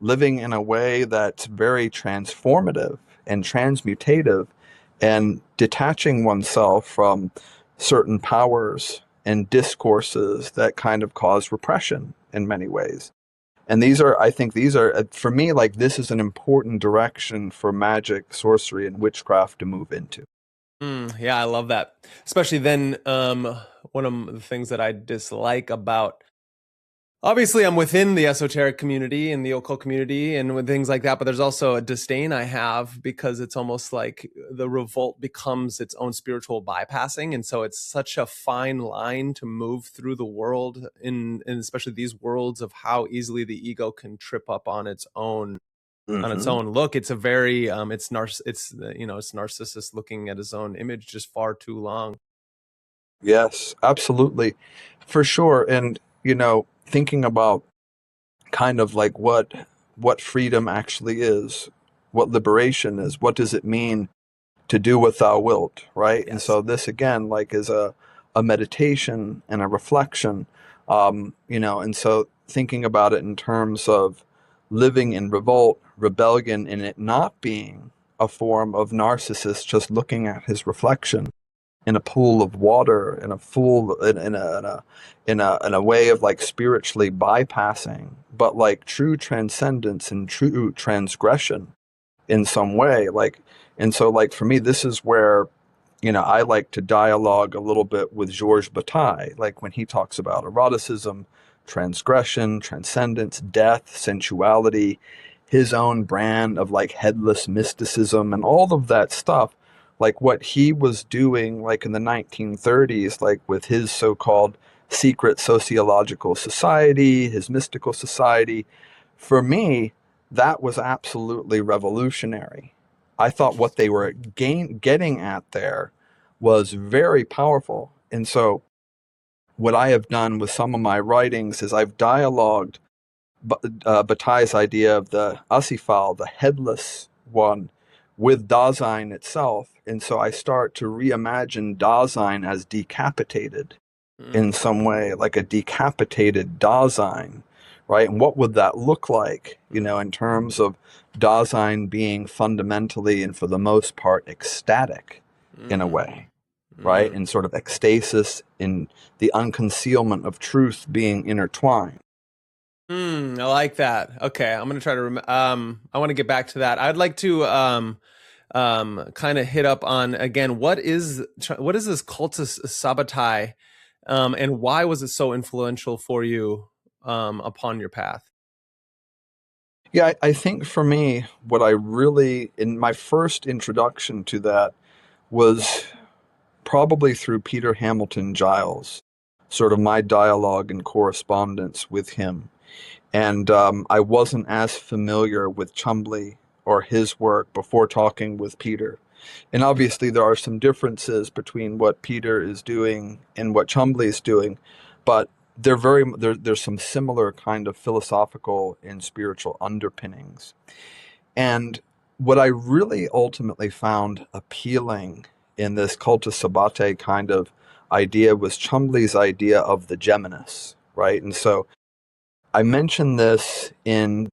[SPEAKER 2] Living in a way that's very transformative and transmutative, and detaching oneself from certain powers and discourses that kind of cause repression in many ways. And I think these are, for me, like this is an important direction for magic, sorcery, and witchcraft to move into.
[SPEAKER 1] Yeah, I love that. Especially then, one of the things that I dislike about, obviously I'm within the esoteric community and the occult community and with things like that, but there's also a disdain I have because it's almost like the revolt becomes its own spiritual bypassing. And so it's such a fine line to move through the world, in especially these worlds of how easily the ego can trip up on its own. On its own look. It's a very it's narcissist looking at his own image just far too long.
[SPEAKER 2] Yes, absolutely, for sure. And thinking about kind of like what freedom actually is, what liberation is, what does it mean to do what thou wilt, right?
[SPEAKER 1] Yes.
[SPEAKER 2] And so this again, like, is a meditation and a reflection, and so thinking about it in terms of living in revolt, rebellion, and it not being a form of narcissist just looking at his reflection in a pool of water, in a way of like spiritually bypassing, but like true transcendence and true transgression in some way. Like, and so like for me, this is where, I like to dialogue a little bit with Georges Bataille, like when he talks about eroticism, transgression, transcendence, death, sensuality, his own brand of like headless mysticism and all of that stuff, like what he was doing like in the 1930s, like with his so-called secret sociological society, his mystical society. For me, that was absolutely revolutionary. I thought what they were getting at there was very powerful. And so what I have done with some of my writings is I've dialogued Bataille's idea of the Asifal, the headless one, with Dasein itself. And so I start to reimagine Dasein as decapitated in some way, like a decapitated Dasein, right? And what would that look like, in terms of Dasein being fundamentally and for the most part ecstatic in a way, right? And sort of ecstasis in the unconcealment of truth being intertwined.
[SPEAKER 1] I like that. Okay, I'm gonna try to. I want to get back to that. I'd like to kind of hit up on again what is this cultist Sabotage, and why was it so influential for you upon your path?
[SPEAKER 2] Yeah, I think for me, what I really, in my first introduction to that, was probably through Peter Hamilton Giles, sort of my dialogue and correspondence with him. And I wasn't as familiar with Chumbley or his work before talking with Peter. And obviously there are some differences between what Peter is doing and what Chumbley is doing, but there's some similar kind of philosophical and spiritual underpinnings. And what I really ultimately found appealing in this cultus sabate kind of idea was Chumbley's idea of the Geminis, right? And so I mentioned this in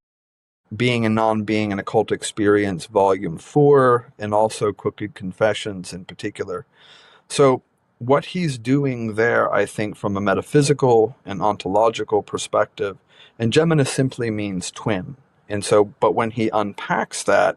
[SPEAKER 2] Being and Non-Being, an Occult Experience, Volume 4, and also Crooked Confessions in particular. So what he's doing there, I think, from a metaphysical and ontological perspective, and Geminis simply means twin. And so, but when he unpacks that,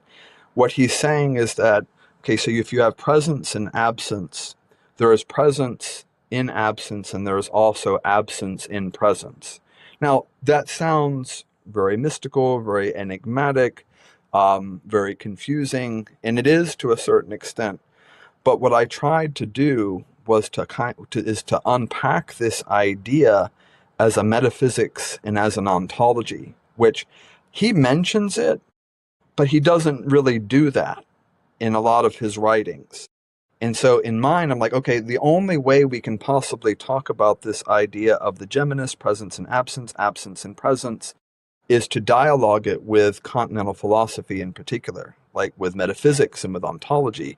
[SPEAKER 2] what he's saying is that, okay, so if you have presence and absence, there is presence in absence, and there is also absence in presence. Now, that sounds very mystical, very enigmatic, very confusing, and it is to a certain extent. But what I tried to do was to unpack this idea as a metaphysics and as an ontology, which he mentions it, but he doesn't really do that in a lot of his writings. And so in mine, I'm like, okay, the only way we can possibly talk about this idea of the Geminis, presence and absence, absence and presence, is to dialogue it with continental philosophy in particular, like with metaphysics and with ontology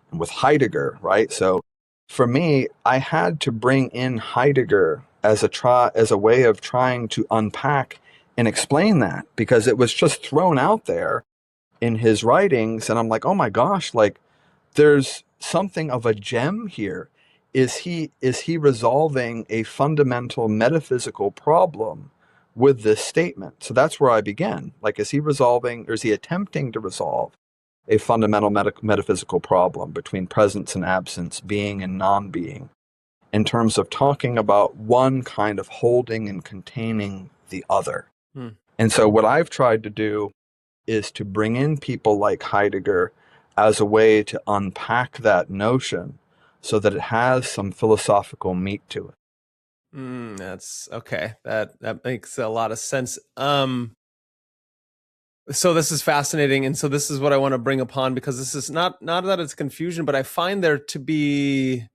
[SPEAKER 2] and with Heidegger, right? So for me, I had to bring in Heidegger as a way of trying to unpack and explain that, because it was just thrown out there in his writings. And I'm like, oh my gosh, like there's something of a gem here. Is he resolving a fundamental metaphysical problem with this statement? So that's where I began. Like, is he resolving, or is he attempting to resolve a fundamental metaphysical problem between presence and absence, being and non-being, in terms of talking about one kind of holding and containing the other? And so what I've tried to do is to bring in people like Heidegger as a way to unpack that notion so that it has some philosophical meat to it.
[SPEAKER 1] That's okay. That makes a lot of sense. So this is fascinating, and so this is what I want to bring upon, because this is not that it's confusion, but I find there to be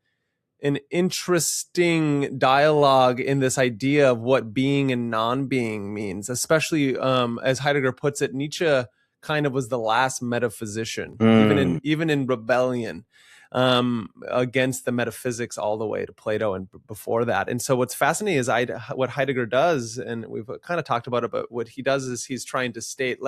[SPEAKER 1] an interesting dialogue in this idea of what being and non-being means, especially as Heidegger puts it. Nietzsche kind of was the last metaphysician,
[SPEAKER 2] Mm.
[SPEAKER 1] even in rebellion against the metaphysics all the way to Plato and before that. And so what's fascinating is what Heidegger does, and we've kind of talked about it, but what he does is he's trying to state,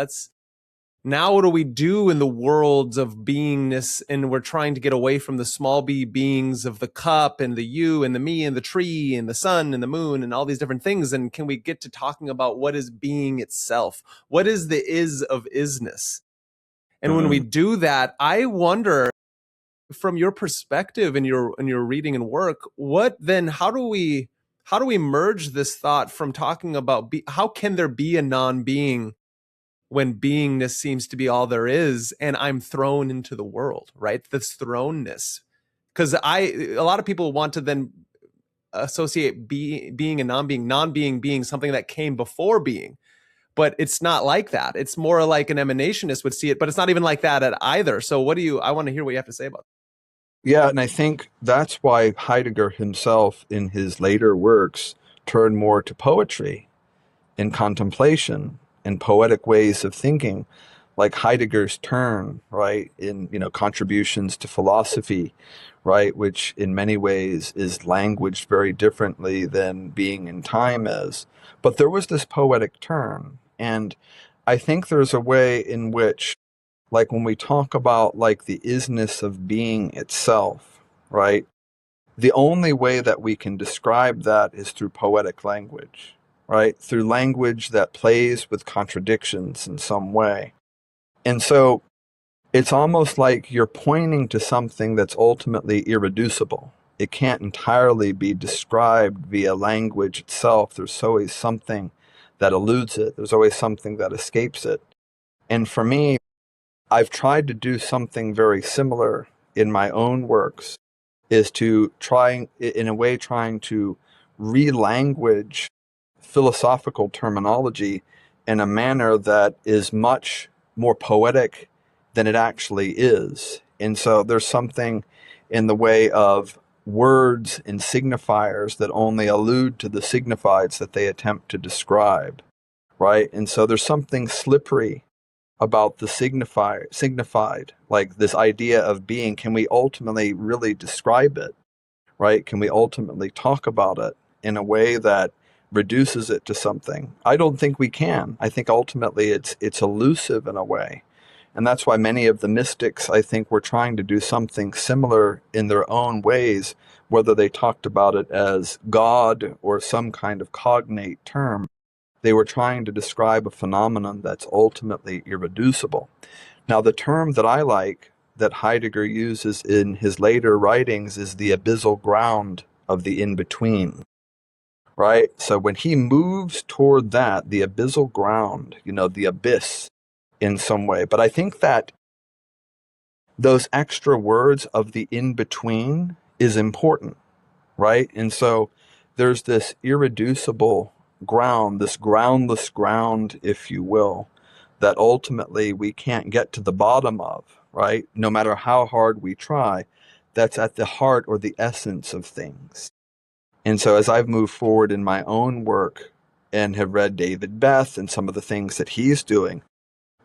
[SPEAKER 1] now what do we do in the worlds of beingness? And we're trying to get away from the small b beings of the cup and the you and the me and the tree and the sun and the moon and all these different things. And can we get to talking about what is being itself? What is the is of isness? And when we do that, I wonder, from your perspective and your reading and work, how do we merge this thought from talking about how can there be a non-being when beingness seems to be all there is, and I'm thrown into the world, right? This thrownness. Because a lot of people want to then associate being and non-being being something that came before being. But it's not like that. It's more like an emanationist would see it, but it's not even like that at either. So I want to hear what you have to say about that.
[SPEAKER 2] Yeah, and I think that's why Heidegger himself, in his later works, turned more to poetry and contemplation and poetic ways of thinking, like Heidegger's turn, right, in contributions to philosophy, right, which in many ways is languaged very differently than Being in Time is. But there was this poetic turn, and I think there's a way in which, like when we talk about like the isness of being itself, right, the only way that we can describe that is through poetic language, right? Through language that plays with contradictions in some way. And so it's almost like you're pointing to something that's ultimately irreducible. It can't entirely be described via language itself. There's always something that eludes it. There's always something that escapes it. And for me, I've tried to do something very similar in my own works, is to trying to re-language philosophical terminology in a manner that is much more poetic than it actually is. And so there's something in the way of words and signifiers that only allude to the signifieds that they attempt to describe, right? And so there's something slippery about the signified, like this idea of being. Can we ultimately really describe it, right? Can we ultimately talk about it in a way that reduces it to something? I don't think we can. I think ultimately it's elusive in a way. And that's why many of the mystics, I think, were trying to do something similar in their own ways, whether they talked about it as God or some kind of cognate term. They were trying to describe a phenomenon that's ultimately irreducible. Now, the term that I like that Heidegger uses in his later writings is the abyssal ground of the in-between, right? So when he moves toward that, the abyssal ground, the abyss in some way. But I think that those extra words of the in-between is important, right? And so there's this irreducible ground, this groundless ground, if you will, that ultimately we can't get to the bottom of, right? No matter how hard we try, that's at the heart or the essence of things. And so as I've moved forward in my own work and have read David Beth and some of the things that he's doing,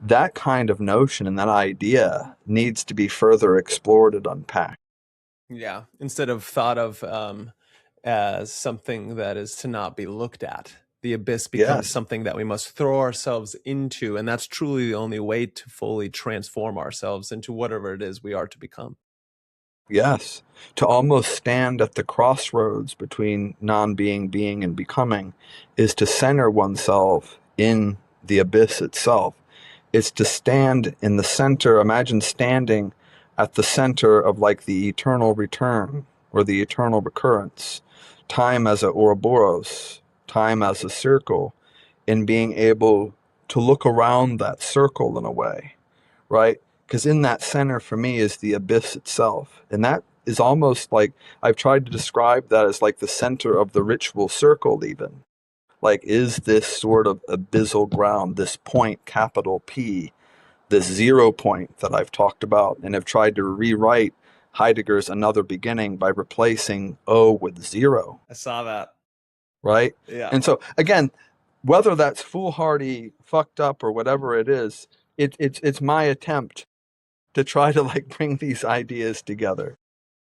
[SPEAKER 2] that kind of notion and that idea needs to be further explored and unpacked.
[SPEAKER 1] Yeah, instead of thought of as something that is to not be looked at. The abyss becomes something that we must throw ourselves into, and that's truly the only way to fully transform ourselves into whatever it is we are to become.
[SPEAKER 2] Yes, to almost stand at the crossroads between non-being, being, and becoming is to center oneself in the abyss itself. It's to stand in the center. Imagine standing at the center of like the eternal return or the eternal recurrence, time as a Ouroboros, time as a circle, and being able to look around that circle in a way, right? Because in that center for me is the abyss itself. And that is almost like, I've tried to describe that as like the center of the ritual circle even. Like, is this sort of abyssal ground, this point, capital P, this 0 point that I've talked about and have tried to rewrite Heidegger's Another Beginning by replacing O with 0.
[SPEAKER 1] I saw that.
[SPEAKER 2] Right?
[SPEAKER 1] Yeah.
[SPEAKER 2] And so, again, whether that's foolhardy, fucked up, or whatever it is, it's my attempt to try to like bring these ideas together.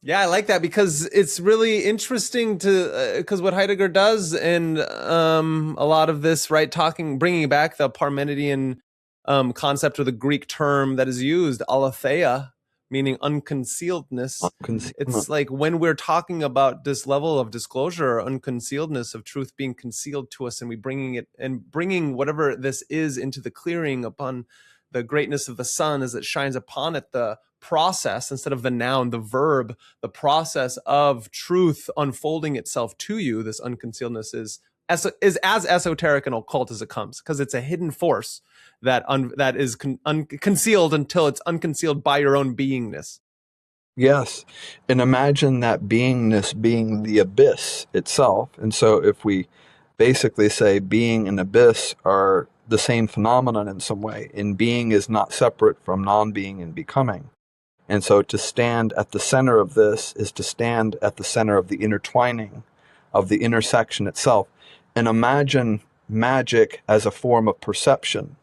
[SPEAKER 1] Yeah, I like that because it's really interesting to because what Heidegger does and a lot of this, right, bringing back the Parmenidean concept or the Greek term that is used, aletheia, meaning unconcealedness. It's like when we're talking about this level of disclosure or unconcealedness of truth being concealed to us, and we bringing whatever this is into the clearing upon the greatness of the sun as it shines upon it, the process instead of the noun, the verb, the process of truth unfolding itself to you, this unconcealedness is as esoteric and occult as it comes, because it's a hidden force that is concealed until it's unconcealed by your own beingness.
[SPEAKER 2] Yes. And imagine that beingness being the abyss itself. And so if we basically say being and abyss are the same phenomenon in some way, and being is not separate from non-being and becoming. And so to stand at the center of this is to stand at the center of the intertwining, of the intersection itself. And imagine magic as a form of perception.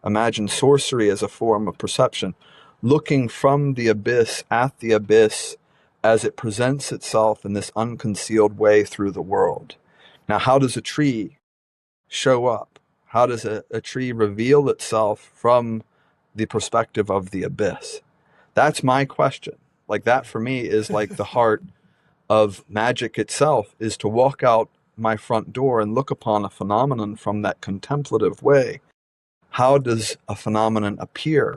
[SPEAKER 2] Imagine sorcery as a form of perception, looking from the abyss at the abyss as it presents itself in this unconcealed way through the world. Now, how does a tree show up? How does a tree reveal itself from the perspective of the abyss? That's my question. Like that for me is like the heart of magic itself, is to walk out my front door and look upon a phenomenon from that contemplative way. How does a phenomenon appear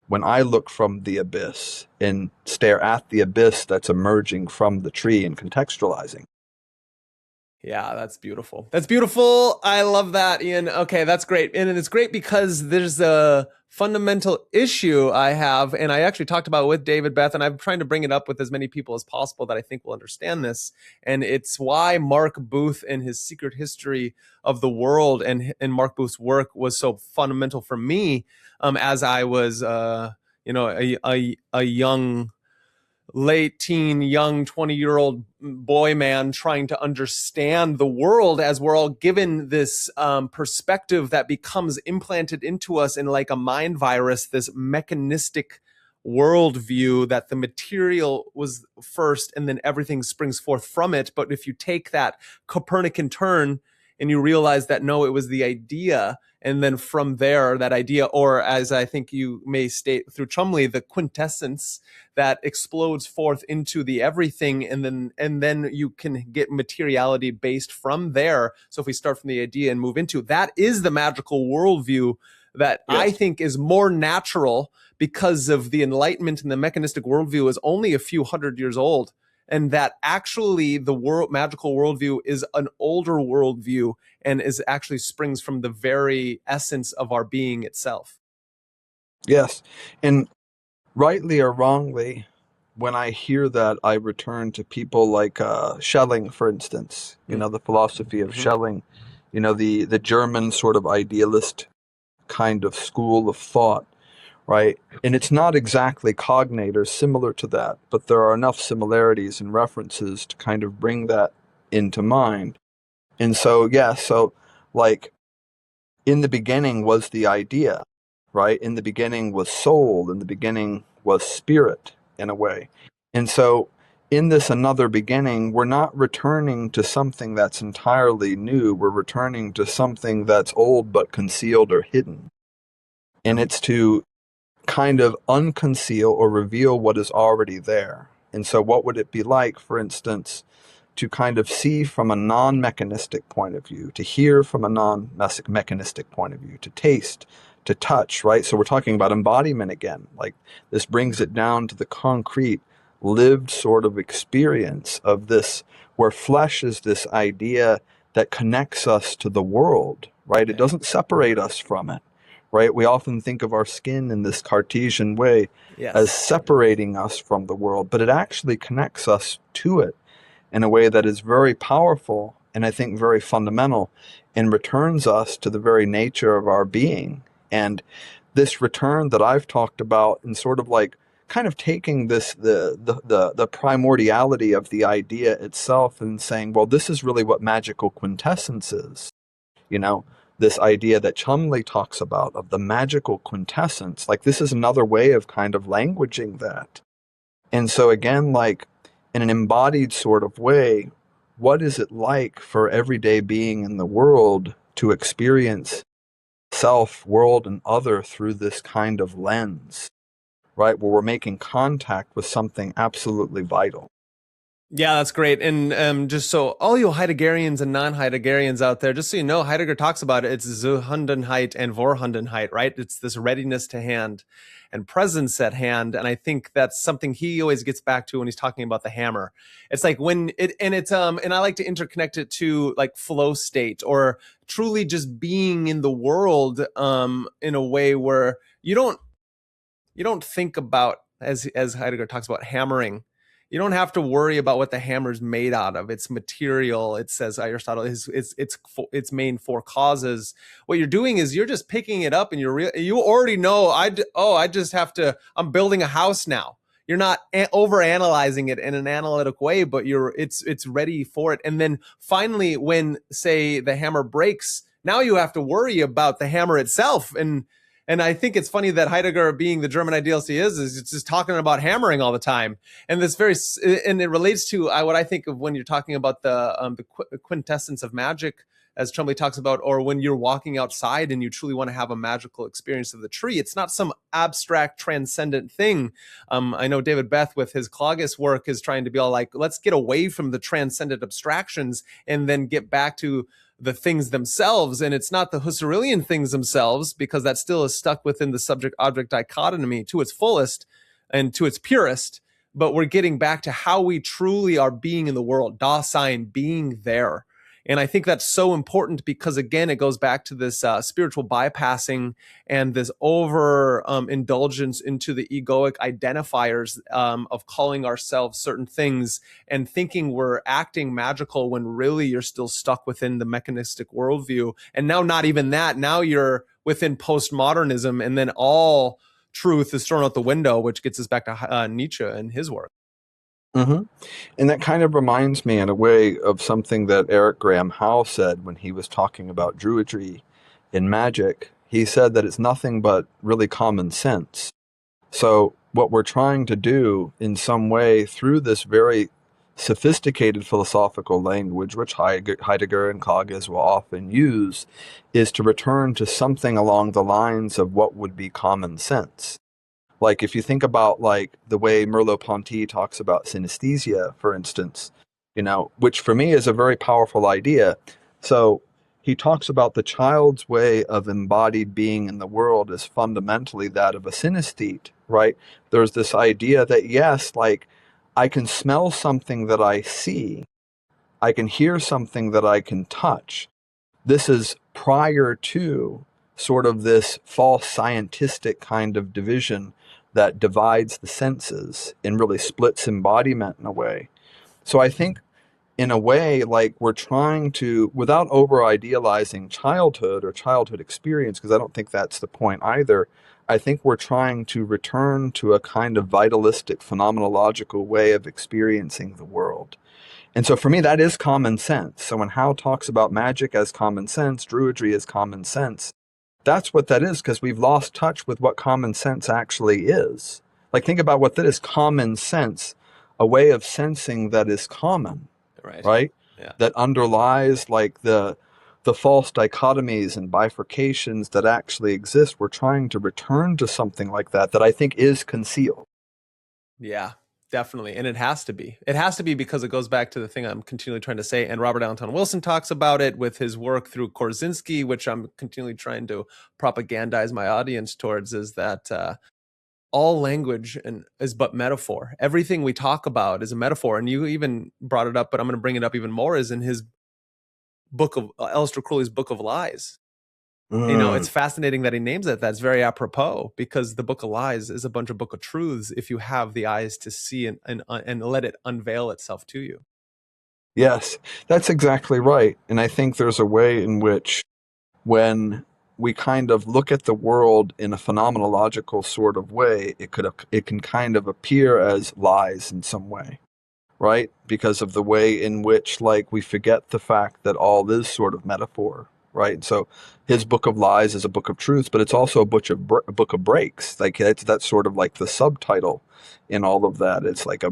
[SPEAKER 2] when I look from the abyss and stare at the abyss that's emerging from the tree and contextualizing?
[SPEAKER 1] Yeah, that's beautiful. That's beautiful. I love that, Ian. Okay, that's great. And it's great because there's a fundamental issue I have, and I actually talked about it with David Beth, and I'm trying to bring it up with as many people as possible that I think will understand this. And it's why Mark Booth and his Secret History of the World and Mark Booth's work was so fundamental for me as I was, a young late teen, young 20-year-old boy man trying to understand the world, as we're all given this perspective that becomes implanted into us in like a mind virus, this mechanistic worldview that the material was first and then everything springs forth from it. But if you take that Copernican turn and you realize that no, it was the idea, and then from there, that idea, or as I think you may state through Chumbley, the quintessence that explodes forth into the everything, and then you can get materiality based from there. So if we start from the idea and move into, that is the magical worldview that yes. I think is more natural, because of the Enlightenment, and the mechanistic worldview is only a few hundred years old. And that actually the magical worldview is an older worldview and is actually springs from the very essence of our being itself.
[SPEAKER 2] Yes. And rightly or wrongly, when I hear that, I return to people like Schelling, for instance, the philosophy of Schelling, the German sort of idealist kind of school of thought. Right. And it's not exactly cognate or similar to that, but there are enough similarities and references to kind of bring that into mind. And so, so like in the beginning was the idea, right? In the beginning was soul, in the beginning was spirit in a way. And so in this another beginning, we're not returning to something that's entirely new. We're returning to something that's old but concealed or hidden. And it's to kind of unconceal or reveal what is already there. And so what would it be like, for instance, to kind of see from a non-mechanistic point of view, to hear from a non-mechanistic point of view, to taste, to touch, right? So we're talking about embodiment again. Like this brings it down to the concrete, lived sort of experience of this, where flesh is this idea that connects us to the world, right? It doesn't separate us from it. Right? We often think of our skin in this Cartesian way as separating us from the world, but it actually connects us to it in a way that is very powerful and I think very fundamental, and returns us to the very nature of our being. And this return that I've talked about, and sort of like kind of taking this the primordiality of the idea itself and saying, well, this is really what magical quintessence is. this idea that Chumbley talks about of the magical quintessence. Like, this is another way of kind of languaging that. And so again, like in an embodied sort of way, what is it like for everyday being in the world to experience self, world, and other through this kind of lens, right? Where we're making contact with something absolutely vital.
[SPEAKER 1] Yeah, that's great. And just so all you Heideggerians and non-Heideggerians out there, just so you know, Heidegger talks about it. It's Zuhundenheit and Vorhandenheit, right? It's this readiness to hand and presence at hand. And I think that's something he always gets back to when he's talking about the hammer. It's like when it, and it's, and I like to interconnect it to like flow state or truly just being in the world, in a way where you don't think about, as Heidegger talks about hammering. You don't have to worry about what the hammer's made out of. It's material. It says Aristotle is its main four causes. What you're doing is you're just picking it up, and you already know. I just have to. I'm building a house now. You're not over analyzing it in an analytic way, but it's ready for it. And then finally, when say the hammer breaks, now you have to worry about the hammer itself. And I think it's funny that Heidegger, being the German idealist he is just talking about hammering all the time. And and it relates to what I think of when you're talking about the quintessence of magic, as Chumbley talks about, or when you're walking outside and you truly want to have a magical experience of the tree. It's not some abstract, transcendent thing. I know David Beth with his Klages work is trying to be all like, let's get away from the transcendent abstractions and then get back to the things themselves. And it's not the Husserlian things themselves, because that still is stuck within the subject-object dichotomy to its fullest and to its purest. But we're getting back to how we truly are being in the world, Dasein, being there. And I think that's so important because, again, it goes back to this spiritual bypassing and this over indulgence into the egoic identifiers of calling ourselves certain things and thinking we're acting magical when really you're still stuck within the mechanistic worldview. And now not even that. Now you're within postmodernism, and then all truth is thrown out the window, which gets us back to Nietzsche and his work.
[SPEAKER 2] Mm-hmm. And that kind of reminds me in a way of something that Eric Graham Howe said when he was talking about Druidry in magic. He said that it's nothing but really common sense. So what we're trying to do in some way through this very sophisticated philosophical language, which Heidegger and Klages will often use, is to return to something along the lines of what would be common sense. Like if you think about like the way Merleau-Ponty talks about synesthesia, for instance, which for me is a very powerful idea. So he talks about the child's way of embodied being in the world as fundamentally that of a synesthete, right? There's this idea that, yes, like I can smell something that I see. I can hear something that I can touch. This is prior to sort of this false scientistic kind of division that divides the senses and really splits embodiment in a way. So I think in a way, like we're trying to, without over-idealizing childhood or childhood experience, because I don't think that's the point either, I think we're trying to return to a kind of vitalistic, phenomenological way of experiencing the world. And so for me, that is common sense. So when Howe talks about magic as common sense, Druidry as common sense, that's what that is, because we've lost touch with what common sense actually is. Like, think about what that is, common sense, a way of sensing that is common, right?
[SPEAKER 1] Yeah.
[SPEAKER 2] That underlies like the false dichotomies and bifurcations that actually exist. We're trying to return to something like that I think is concealed.
[SPEAKER 1] Yeah. Definitely. And it has to be. It has to be because it goes back to the thing I'm continually trying to say. And Robert Allentown Wilson talks about it with his work through Korzinski, which I'm continually trying to propagandize my audience towards, is that all language is but metaphor. Everything we talk about is a metaphor. And you even brought it up, but I'm going to bring it up even more, is in his book of Aleister Crowley's Book of Lies. It's fascinating that he names it. That's very apropos, because the Book of Lies is a bunch of Book of Truths if you have the eyes to see and let it unveil itself to you.
[SPEAKER 2] Yes, that's exactly right. And I think there's a way in which when we kind of look at the world in a phenomenological sort of way, it can kind of appear as lies in some way, right? Because of the way in which like we forget the fact that all is sort of metaphor, right? So his Book of Lies is a book of truths, but it's also a book of breaks. Like that's sort of like the subtitle in all of that. It's like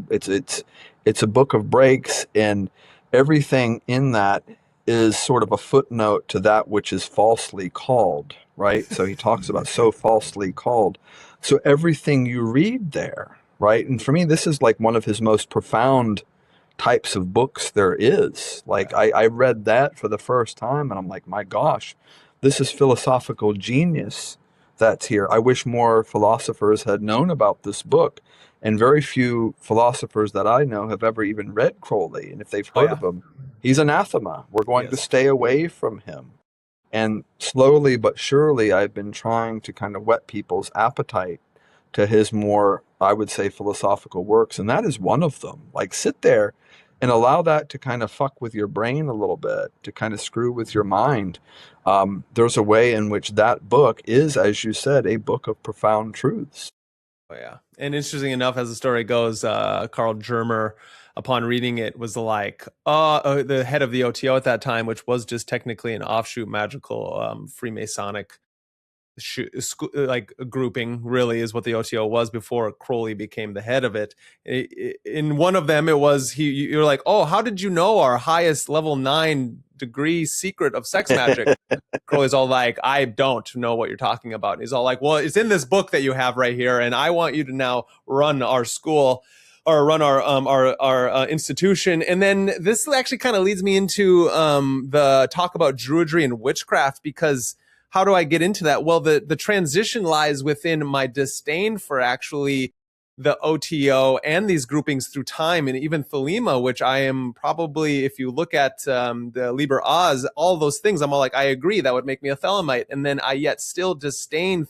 [SPEAKER 2] it's a book of breaks, and everything in that is sort of a footnote to that which is falsely called, right? So he talks about so falsely called. So everything you read there, right? And for me, this is like one of his most profound types of books there is. Like I read that for the first time and I'm like, my gosh, this is philosophical genius that's here. I wish more philosophers had known about this book. And very few philosophers that I know have ever even read Crowley. And if they've heard of him, he's anathema. We're going to stay away from him. And slowly but surely, I've been trying to kind of whet people's appetite to his more, I would say, philosophical works. And that is one of them. Like, sit there and allow that to kind of fuck with your brain a little bit, to kind of screw with your mind. There's a way in which that book is, as you said, a book of profound truths.
[SPEAKER 1] Oh, yeah. And interesting enough, as the story goes, Carl Germer, upon reading it, was like, the head of the OTO at that time, which was just technically an offshoot magical Freemasonic like grouping, really is what the OTO was before Crowley became the head of it. In one of them, it was you're like, oh, how did you know our highest level 9 degree secret of sex magic? Crowley's all like, I don't know what you're talking about. And he's all like, well, it's in this book that you have right here, and I want you to now run our school or run our institution. And then this actually kind of leads me into the talk about Druidry and witchcraft, because how do I get into that? Well, the transition lies within my disdain for actually the OTO and these groupings through time, and even Thelema, which I am probably, if you look at the Liber Oz, all those things, I'm all like, I agree, that would make me a Thelemite. And then I yet still disdain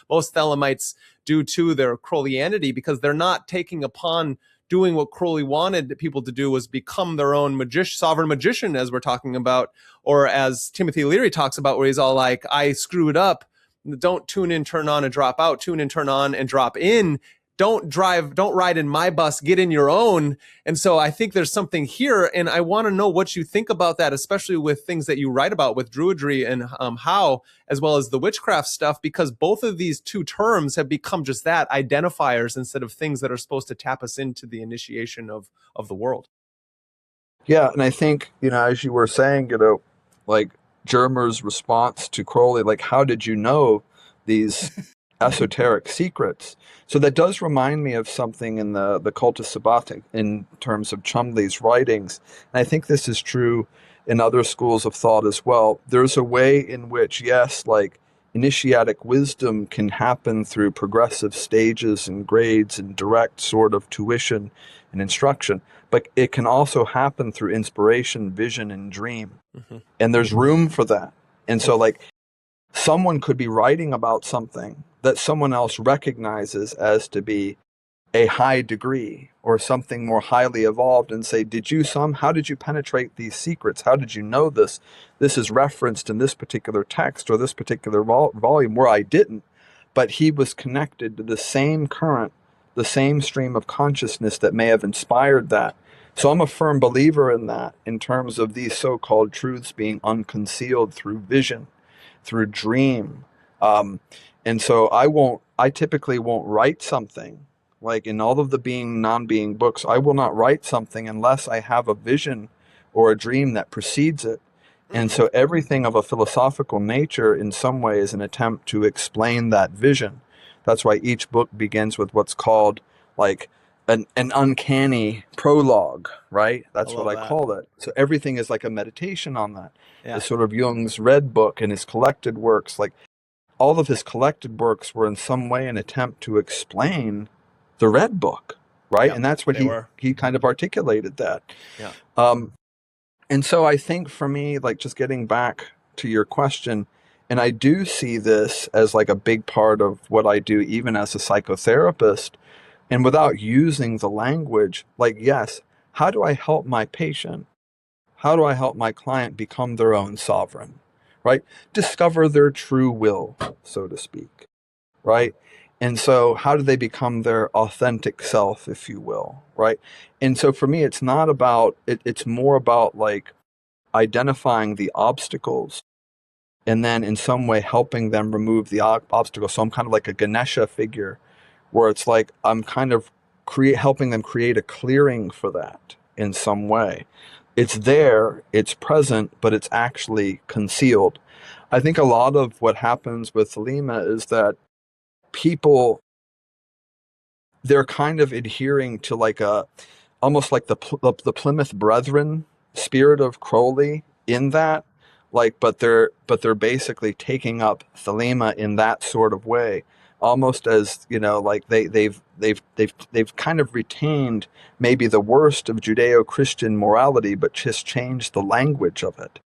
[SPEAKER 1] most Thelemites due to their Crowleyanity, because they're not taking upon doing what Crowley wanted people to do, was become their own sovereign magician, as we're talking about, or as Timothy Leary talks about, where he's all like, I screwed up. Don't tune in, turn on, and drop out. Tune in, turn on, and drop in. Don't ride in my bus, get in your own. And so I think there's something here, and I want to know what you think about that, especially with things that you write about with Druidry and how, as well as the witchcraft stuff, because both of these two terms have become just that, identifiers, instead of things that are supposed to tap us into the initiation of the world.
[SPEAKER 2] Yeah, and I think, as you were saying, like Germer's response to Crowley, like, how did you know these esoteric secrets? So that does remind me of something in the Cult of Sabotage in terms of Chumbley's writings. And I think this is true in other schools of thought as well. There's a way in which, yes, like initiatic wisdom can happen through progressive stages and grades and direct sort of tuition and instruction, but it can also happen through inspiration, vision, and dream. Mm-hmm. And there's room for that. And so, like, someone could be writing about something that someone else recognizes as to be a high degree or something more highly evolved, and say, how did you penetrate these secrets? How did you know this? This is referenced in this particular text or this particular volume, where I didn't, but he was connected to the same current, the same stream of consciousness that may have inspired that. So I'm a firm believer in that, in terms of these so-called truths being unconcealed through vision, through dream. And so I typically won't write something, like in all of the being, non-being books, I will not write something unless I have a vision or a dream that precedes it. And so everything of a philosophical nature in some way is an attempt to explain that vision. That's why each book begins with what's called like an uncanny prologue, right? That's what I call it. So everything is like a meditation on that. Yeah. It's sort of Jung's Red Book and his collected works. Like all of his collected works were in some way an attempt to explain the Red Book, right? Yeah, and that's what he kind of articulated that. Yeah. And so I think for me, like just getting back to your question, and I do see this as like a big part of what I do, even as a psychotherapist, and without using the language, like, yes, how do I help my patient? How do I help my client become their own sovereign, right? Discover their true will, so to speak, right? And so how do they become their authentic self, if you will, right? And so for me, it's not about, it's more about like identifying the obstacles and then in some way helping them remove the obstacle. So I'm kind of like a Ganesha figure, where it's like I'm kind of helping them create a clearing for that in some way. It's there, it's present, but it's actually concealed. I think a lot of what happens with Thelema is that people, they're kind of adhering to like a almost like the Plymouth Brethren spirit of Crowley in that, like, but they're basically taking up Thelema in that sort of way, almost as, you know, like they've kind of retained maybe the worst of Judeo-Christian morality, but just changed the language of it.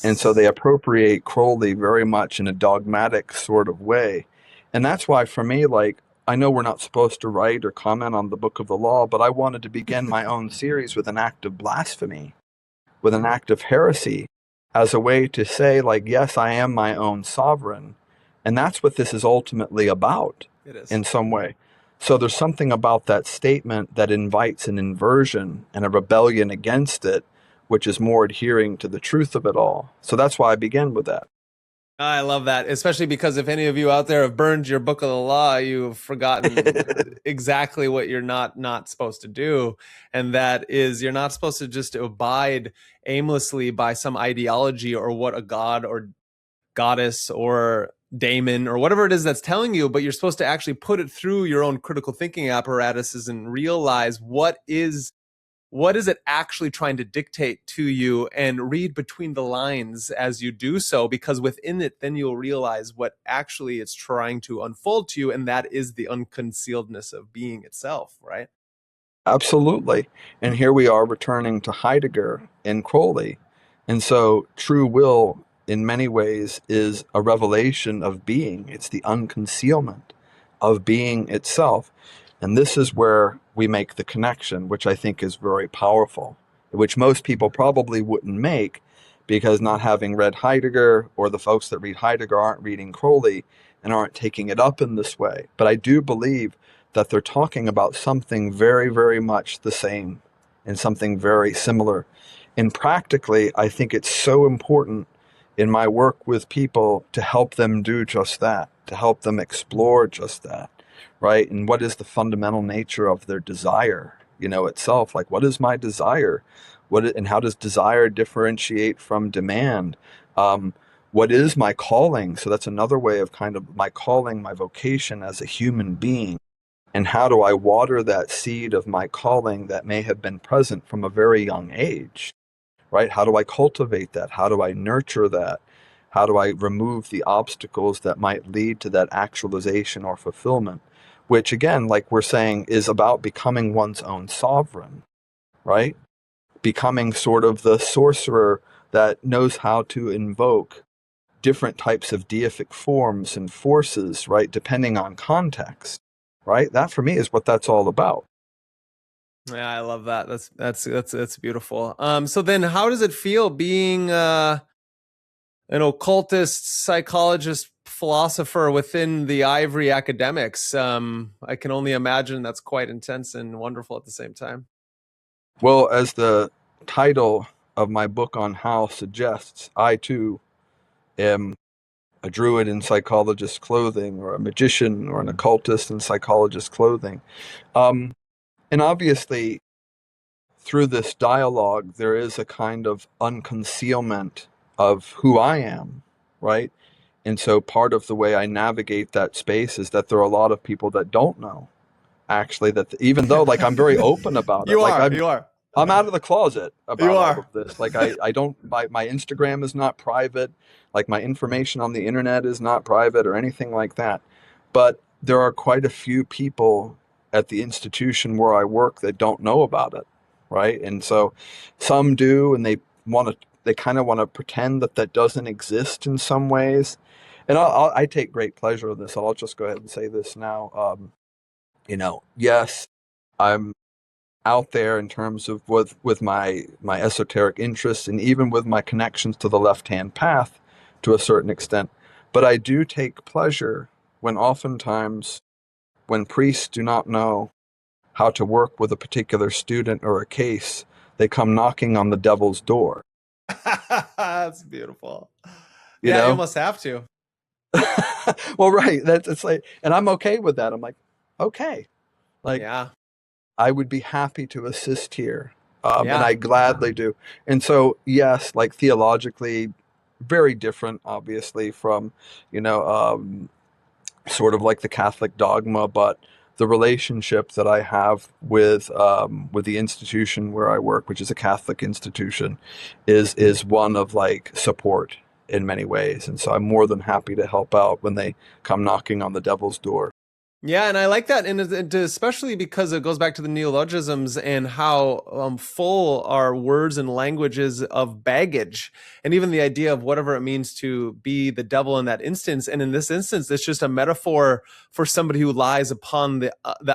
[SPEAKER 2] And so they
[SPEAKER 1] Yes.
[SPEAKER 2] appropriate Crowley very much in a dogmatic sort of way. And that's why for me, like, I know we're not supposed to write or comment on the Book of the Law, but I wanted to begin my own series with an act of blasphemy, with an act of heresy, as a way to say, like, yes, I am my own sovereign. And that's what this is ultimately about
[SPEAKER 1] It is.
[SPEAKER 2] in some way. So there's something about that statement that invites an inversion and a rebellion against it, which is more adhering to the truth of it all. So that's why I began with that.
[SPEAKER 1] I love that, especially because if any of you out there have burned your Book of the Law, you've forgotten exactly what you're not supposed to do, and that is you're not supposed to just abide aimlessly by some ideology or what a god or goddess or daemon or whatever it is that's telling you, but you're supposed to actually put it through your own critical thinking apparatuses and realize what is it actually trying to dictate to you, and read between the lines as you do so, because within it then you'll realize what actually it's trying to unfold to you, and that is the unconcealedness of being itself, right?
[SPEAKER 2] Absolutely. And here we are returning to Heidegger and Crowley. And so true will, in many ways, is a revelation of being. It's the unconcealment of being itself. And this is where we make the connection, which I think is very powerful, which most people probably wouldn't make because not having read Heidegger, or the folks that read Heidegger aren't reading Crowley and aren't taking it up in this way. But I do believe that they're talking about something very, very much the same and something very similar. And practically, I think it's so important in my work with people to help them do just that, to help them explore just that, right? And what is the fundamental nature of their desire, you know, itself? Like, what is my desire? And how does desire differentiate from demand? What is my calling? So that's another way of kind of my calling, my vocation as a human being. And how do I water that seed of my calling that may have been present from a very young age, right? How do I cultivate that? How do I nurture that? How do I remove the obstacles that might lead to that actualization or fulfillment? Which, again, like we're saying, is about becoming one's own sovereign, right? Becoming sort of the sorcerer that knows how to invoke different types of deific forms and forces, right? Depending on context, right? That for me is what that's all about.
[SPEAKER 1] Yeah, I love that. That's beautiful. So then how does it feel being an occultist, psychologist, philosopher within the Ivory academics? I can only imagine that's quite intense and wonderful at the same time.
[SPEAKER 2] Well, as the title of my book on how suggests, I too am a druid in psychologist clothing, or a magician, or an occultist in psychologist clothing. Um, and obviously, through this dialogue, there is a kind of unconcealment of who I am, right? And so part of the way I navigate that space is that there are a lot of people that don't know, actually, that even though, like, I'm very open about it,
[SPEAKER 1] You
[SPEAKER 2] like
[SPEAKER 1] are, you are,
[SPEAKER 2] I'm out of the closet
[SPEAKER 1] you
[SPEAKER 2] about all of
[SPEAKER 1] are.
[SPEAKER 2] this. Like, I don't, my Instagram is not private. Like, my information on the internet is not private or anything like that. But there are quite a few people at the institution where I work that don't know about it, right? And so some do, and they kind of want to pretend that that doesn't exist in some ways. And I take great pleasure in this. I'll just go ahead and say this now. Yes, I'm out there in terms of with my esoteric interests, and even with my connections to the left-hand path to a certain extent. But I do take pleasure when oftentimes when priests do not know how to work with a particular student or a case, they come knocking on the devil's door.
[SPEAKER 1] That's beautiful.
[SPEAKER 2] you
[SPEAKER 1] Yeah, you
[SPEAKER 2] know?
[SPEAKER 1] almost have to.
[SPEAKER 2] Well, right. It's like, and I'm okay with that. I'm like, okay, like
[SPEAKER 1] Yeah.
[SPEAKER 2] I would be happy to assist here. And
[SPEAKER 1] Yeah.
[SPEAKER 2] I gladly do. And so, yes, like theologically, very different, obviously, from, you know, sort of like the Catholic dogma, but the relationship that I have with the institution where I work, which is a Catholic institution, is one of like support in many ways. And so I'm more than happy to help out when they come knocking on the devil's door.
[SPEAKER 1] Yeah, and I like that, and especially because it goes back to the neologisms and how full our words and languages of baggage, and even the idea of whatever it means to be the devil in that instance. And in this instance, it's just a metaphor for somebody who lies upon the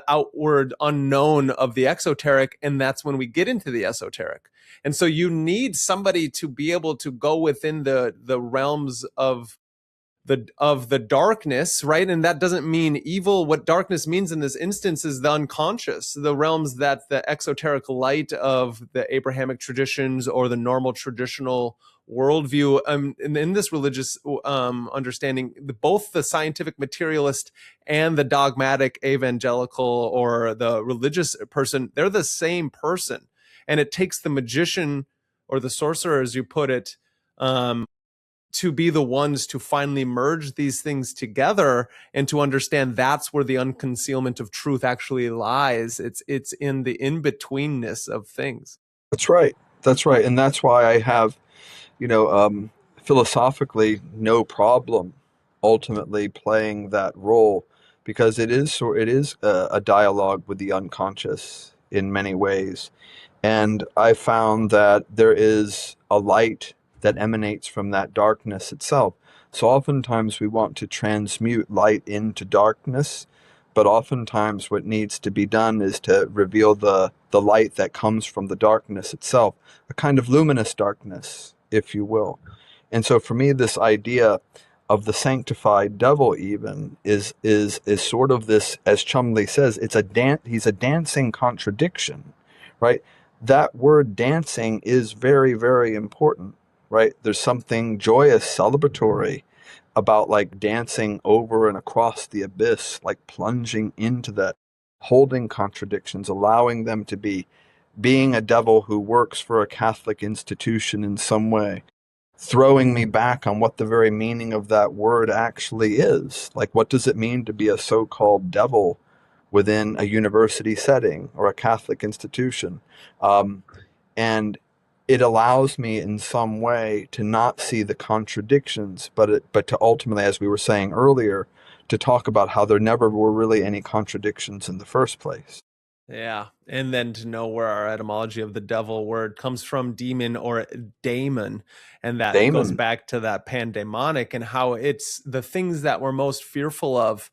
[SPEAKER 1] outward unknown of the exoteric, and that's when we get into the esoteric. And so you need somebody to be able to go within the realms of the darkness, right? And that doesn't mean evil. What darkness means in this instance is the unconscious, the realms that the exoteric light of the Abrahamic traditions or the normal traditional worldview. In this religious understanding, both the scientific materialist and the dogmatic evangelical or the religious person, they're the same person. And it takes the magician or the sorcerer, as you put it, to be the ones to finally merge these things together and to understand that's where the unconcealment of truth actually lies. It's in the in-betweenness of things.
[SPEAKER 2] That's right. That's right. And that's why I have, you know, philosophically, no problem ultimately playing that role because it is a dialogue with the unconscious in many ways. And I found that there is a light that emanates from that darkness itself. So oftentimes we want to transmute light into darkness, but oftentimes what needs to be done is to reveal the light that comes from the darkness itself, a kind of luminous darkness, if you will. And so for me, this idea of the sanctified devil even is sort of this, as Chumbley says, he's a dancing contradiction, right? That word dancing is very, very important, right? There's something joyous, celebratory about like dancing over and across the abyss, like plunging into that, holding contradictions, allowing them to be, being a devil who works for a Catholic institution in some way, throwing me back on what the very meaning of that word actually is. Like, what does it mean to be a so-called devil within a university setting or a Catholic institution? And it allows me in some way to not see the contradictions, but to ultimately, as we were saying earlier, to talk about how there never were really any contradictions in the first place.
[SPEAKER 1] Yeah. And then to know where our etymology of the devil word comes from, demon or daemon. And that goes
[SPEAKER 2] Damon,
[SPEAKER 1] back to that pandemonic and how it's the things that we're most fearful of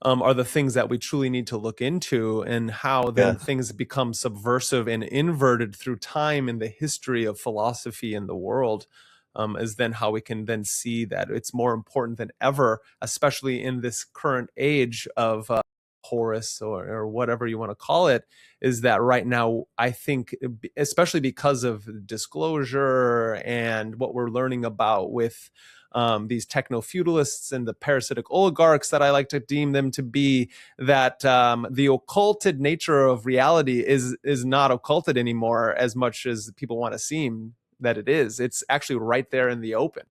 [SPEAKER 1] are the things that we truly need to look into, and how then
[SPEAKER 2] yeah,
[SPEAKER 1] things become subversive and inverted through time in the history of philosophy in the world. Is then how we can then see that it's more important than ever, especially in this current age of Horus or whatever you want to call it, is that right now, I think, especially because of disclosure and what we're learning about with these techno-feudalists and the parasitic oligarchs that I like to deem them to be, that the occulted nature of reality is not occulted anymore as much as people want to seem that it is. It's actually right there in the open.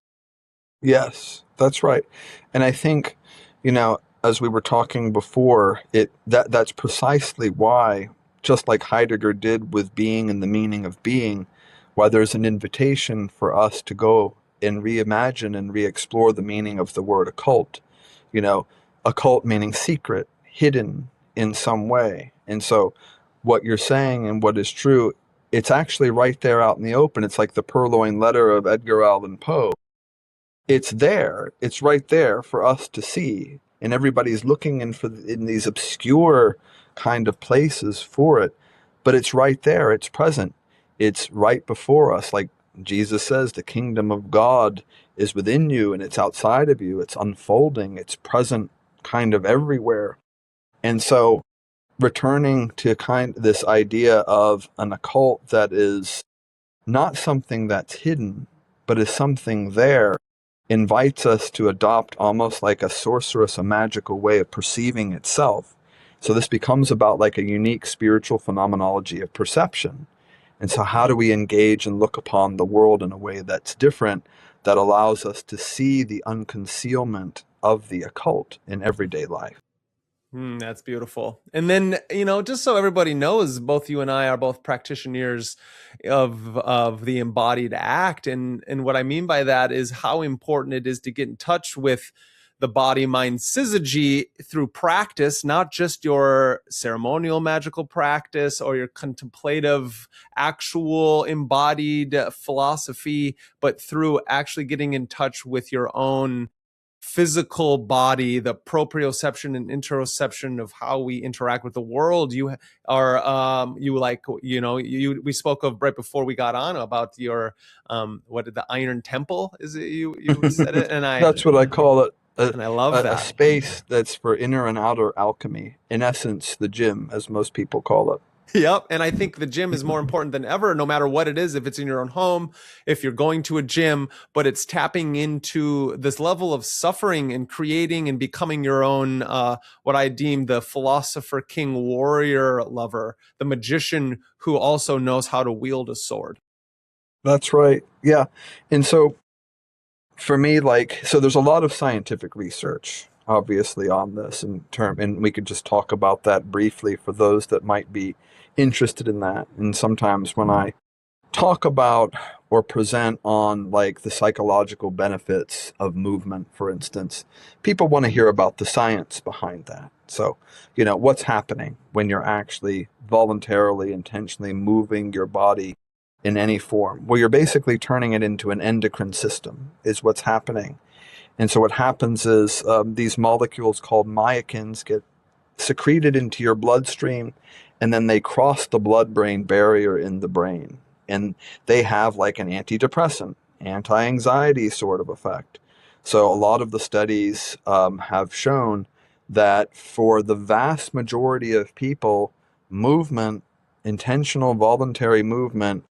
[SPEAKER 2] yes, that's right. And I think, you know, as we were talking before, that's precisely why, just like Heidegger did with being and the meaning of being, why there's an invitation for us to go and reimagine and re-explore the meaning of the word occult. You know, occult meaning secret, hidden in some way. And so what you're saying and what is true, it's actually right there out in the open. It's like the purloined letter of Edgar Allan Poe. It's there. It's right there for us to see, and everybody's looking in these obscure kind of places for it, but it's right there. It's present. It's right before us. Like Jesus says, the kingdom of God is within you and it's outside of you. It's unfolding. It's present kind of everywhere. And so returning to this idea of an occult that is not something that's hidden, but is something there, invites us to adopt almost like a sorcerous, a magical way of perceiving itself. So this becomes about like a unique spiritual phenomenology of perception. And so how do we engage and look upon the world in a way that's different, that allows us to see the unconcealment of the occult in everyday life?
[SPEAKER 1] That's beautiful. And then, just so everybody knows, both you and I are both practitioners of the embodied act. And what I mean by that is how important it is to get in touch with the body mind syzygy through practice, not just your ceremonial magical practice or your contemplative actual embodied philosophy, but through actually getting in touch with your own physical body, the proprioception and interoception of how we interact with the world. You are we spoke of right before we got on about your what the Iron Temple, is it you said it? And
[SPEAKER 2] That's what I call it.
[SPEAKER 1] And I love that.
[SPEAKER 2] A space that's for inner and outer alchemy. In essence, the gym, as most people call it.
[SPEAKER 1] Yep. And I think the gym is more important than ever, no matter what it is, if it's in your own home, if you're going to a gym, but it's tapping into this level of suffering and creating and becoming your own, what I deem the philosopher, king, warrior, lover, the magician who also knows how to wield a sword.
[SPEAKER 2] That's right. Yeah. And so for me, so there's a lot of scientific research, obviously, on this and we could just talk about that briefly for those that might be interested in that. And sometimes when I talk about or present on like the psychological benefits of movement, for instance, people want to hear about the science behind that. So, what's happening when you're actually voluntarily, intentionally moving your body in any form? Well, you're basically turning it into an endocrine system is what's happening. And so what happens is these molecules called myokines get secreted into your bloodstream, and then they cross the blood-brain barrier in the brain. And they have like an antidepressant, anti-anxiety sort of effect. So a lot of the studies have shown that for the vast majority of people, movement, intentional voluntary movement,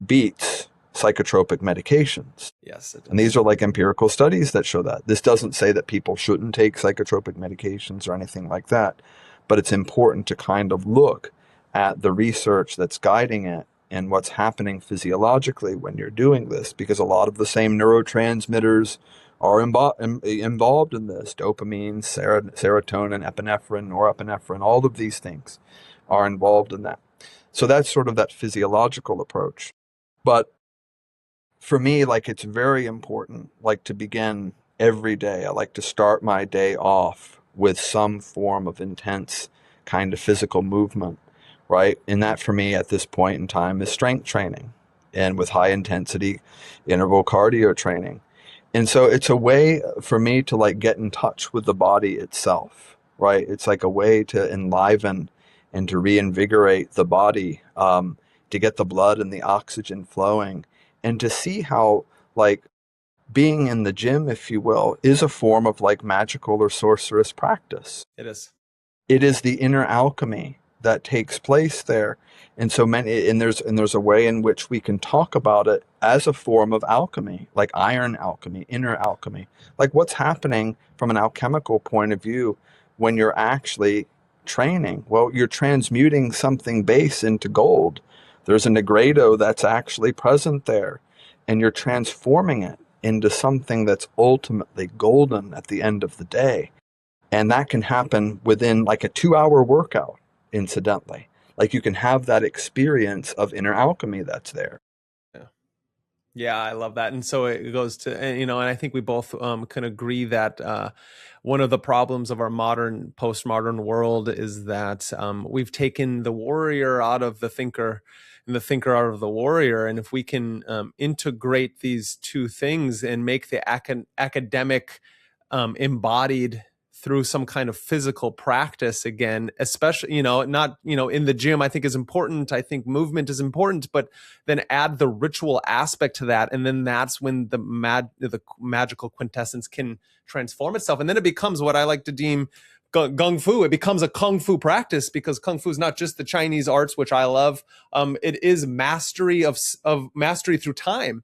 [SPEAKER 2] beats psychotropic medications.
[SPEAKER 1] Yes, it does.
[SPEAKER 2] And these are like empirical studies that show that. This doesn't say that people shouldn't take psychotropic medications or anything like that, but it's important to kind of look at the research that's guiding it and what's happening physiologically when you're doing this, because a lot of the same neurotransmitters are involved in this. Dopamine, serotonin, epinephrine, norepinephrine, all of these things are involved in that. So that's sort of that physiological approach. But for me, it's very important, to begin every day. I like to start my day off with some form of intense kind of physical movement, right? And that for me at this point in time is strength training, and with high intensity interval cardio training. And so it's a way for me to get in touch with the body itself, right? It's like a way to enliven and to reinvigorate the body, to get the blood and the oxygen flowing, and to see how being in the gym, if you will, is a form of magical or sorcerous practice.
[SPEAKER 1] It is.
[SPEAKER 2] It is the inner alchemy that takes place there. And so there's a way in which we can talk about it as a form of alchemy, like iron alchemy, inner alchemy, what's happening from an alchemical point of view when you're actually training. Well, you're transmuting something base into gold. There's a negredo that's actually present there, and you're transforming it into something that's ultimately golden at the end of the day. And that can happen within a 2-hour workout, incidentally. You can have that experience of inner alchemy that's there.
[SPEAKER 1] Yeah, I love that. And so it goes to, and I think we both can agree that one of the problems of our modern, postmodern world is that we've taken the warrior out of the thinker and the thinker out of the warrior. And if we can integrate these two things and make the academic embodied through some kind of physical practice again, especially, not, in the gym, I think is important. I think movement is important, but then add the ritual aspect to that. And then that's when the magical quintessence can transform itself. And then it becomes what I like to deem Kung Fu. It becomes a Kung Fu practice, because Kung Fu is not just the Chinese arts, which I love. It is mastery of mastery through time.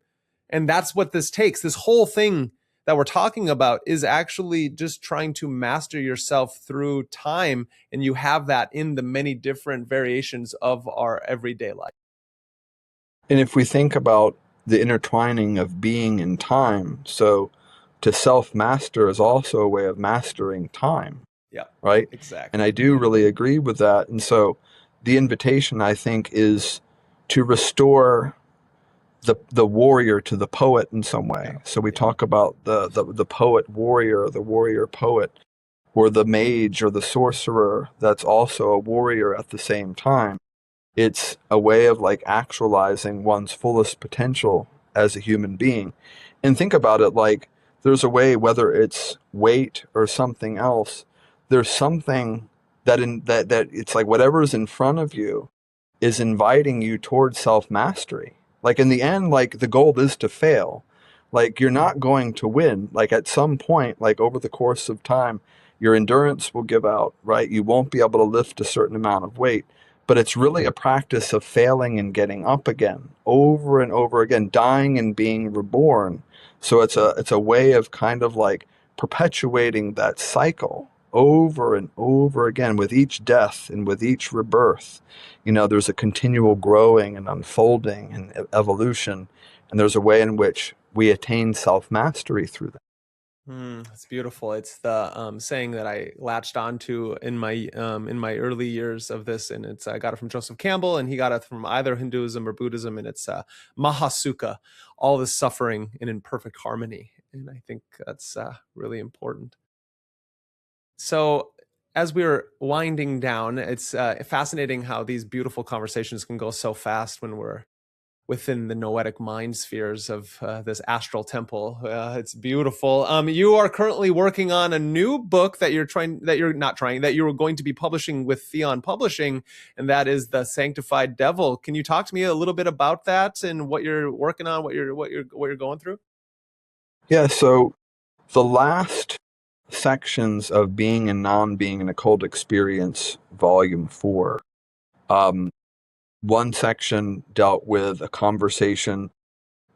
[SPEAKER 1] And that's what this takes. This whole thing that we're talking about is actually just trying to master yourself through time. And you have that in the many different variations of our everyday life.
[SPEAKER 2] And if we think about the intertwining of being and time, so to self-master is also a way of mastering time.
[SPEAKER 1] Yeah,
[SPEAKER 2] right?
[SPEAKER 1] exactly.
[SPEAKER 2] And I do really agree with that. And so the invitation, I think, is to restore the warrior to the poet in some way.
[SPEAKER 1] Yeah.
[SPEAKER 2] So we talk about the poet warrior, the warrior poet, or the mage or the sorcerer that's also a warrior at the same time. It's a way of like actualizing one's fullest potential as a human being. And think about it like there's a way, whether it's weight or something else, there's something that it's like whatever's in front of you is inviting you towards self-mastery. Like in the end, like the goal is to fail. Like you're not going to win. Like at some point, like over the course of time, your endurance will give out, right? You won't be able to lift a certain amount of weight. But it's really a practice of failing and getting up again, over and over again, dying and being reborn. So it's a way of kind of like perpetuating that cycle over and over again with each death and with each rebirth. You know, there's a continual growing and unfolding and evolution, and there's a way in which we attain self-mastery through that.
[SPEAKER 1] It's beautiful. It's the saying that I latched onto in my early years of this, and it's I got it from Joseph Campbell, and he got it from either Hinduism or Buddhism, and it's Mahasukha, all this suffering and in perfect harmony, and I think that's really important. So as we're winding down, it's fascinating how these beautiful conversations can go so fast when we're within the noetic mind spheres of this astral temple. It's beautiful. You are currently working on a new book that you're going to be publishing with Theon Publishing, and that is The Sanctified Devil. Can you talk to me a little bit about that and what you're working on, what you're going through?
[SPEAKER 2] Yeah, so the last sections of Being and Non-Being an Occult Experience, Volume 4, one section dealt with a conversation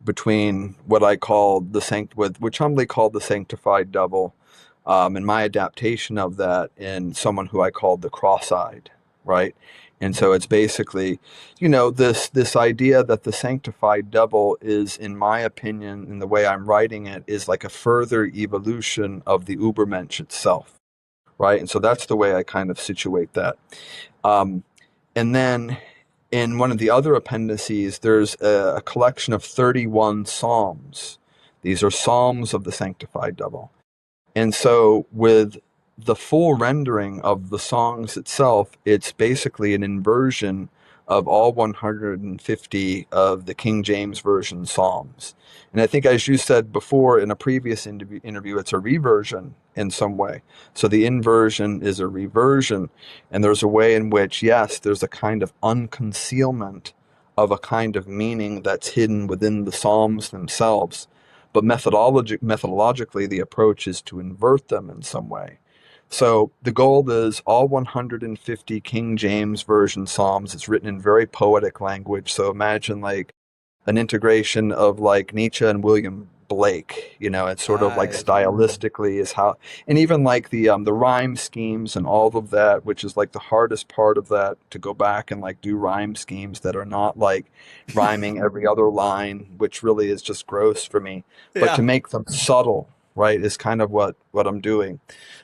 [SPEAKER 2] between what I called what Chumbley called the Sanctified Devil, and my adaptation of that in someone who I called the Cross-Eyed, right? And so it's basically, you know, this idea that the Sanctified Devil is, in my opinion, in the way I'm writing it, is like a further evolution of the Ubermensch itself, right? And so that's the way I kind of situate that. And then in one of the other appendices, there's a collection of 31 psalms. These are psalms of the Sanctified Devil. And so with the full rendering of the songs itself, it's basically an inversion of all 150 of the King James Version psalms. And I think, as you said before in a previous interview, it's a reversion in some way. So the inversion is a reversion, and there's a way in which, yes, there's a kind of unconcealment of a kind of meaning that's hidden within the psalms themselves. But methodologically, the approach is to invert them in some way. So the goal is all 150 King James Version Psalms. It's written in very poetic language. So imagine like an integration of like Nietzsche and William Blake. You know, it's sort of like stylistically is how, and even like the rhyme schemes and all of that, which is like the hardest part of that, to go back and like do rhyme schemes that are not like rhyming every other line, which really is just gross for me. But to make them subtle, right, is kind of what I'm doing.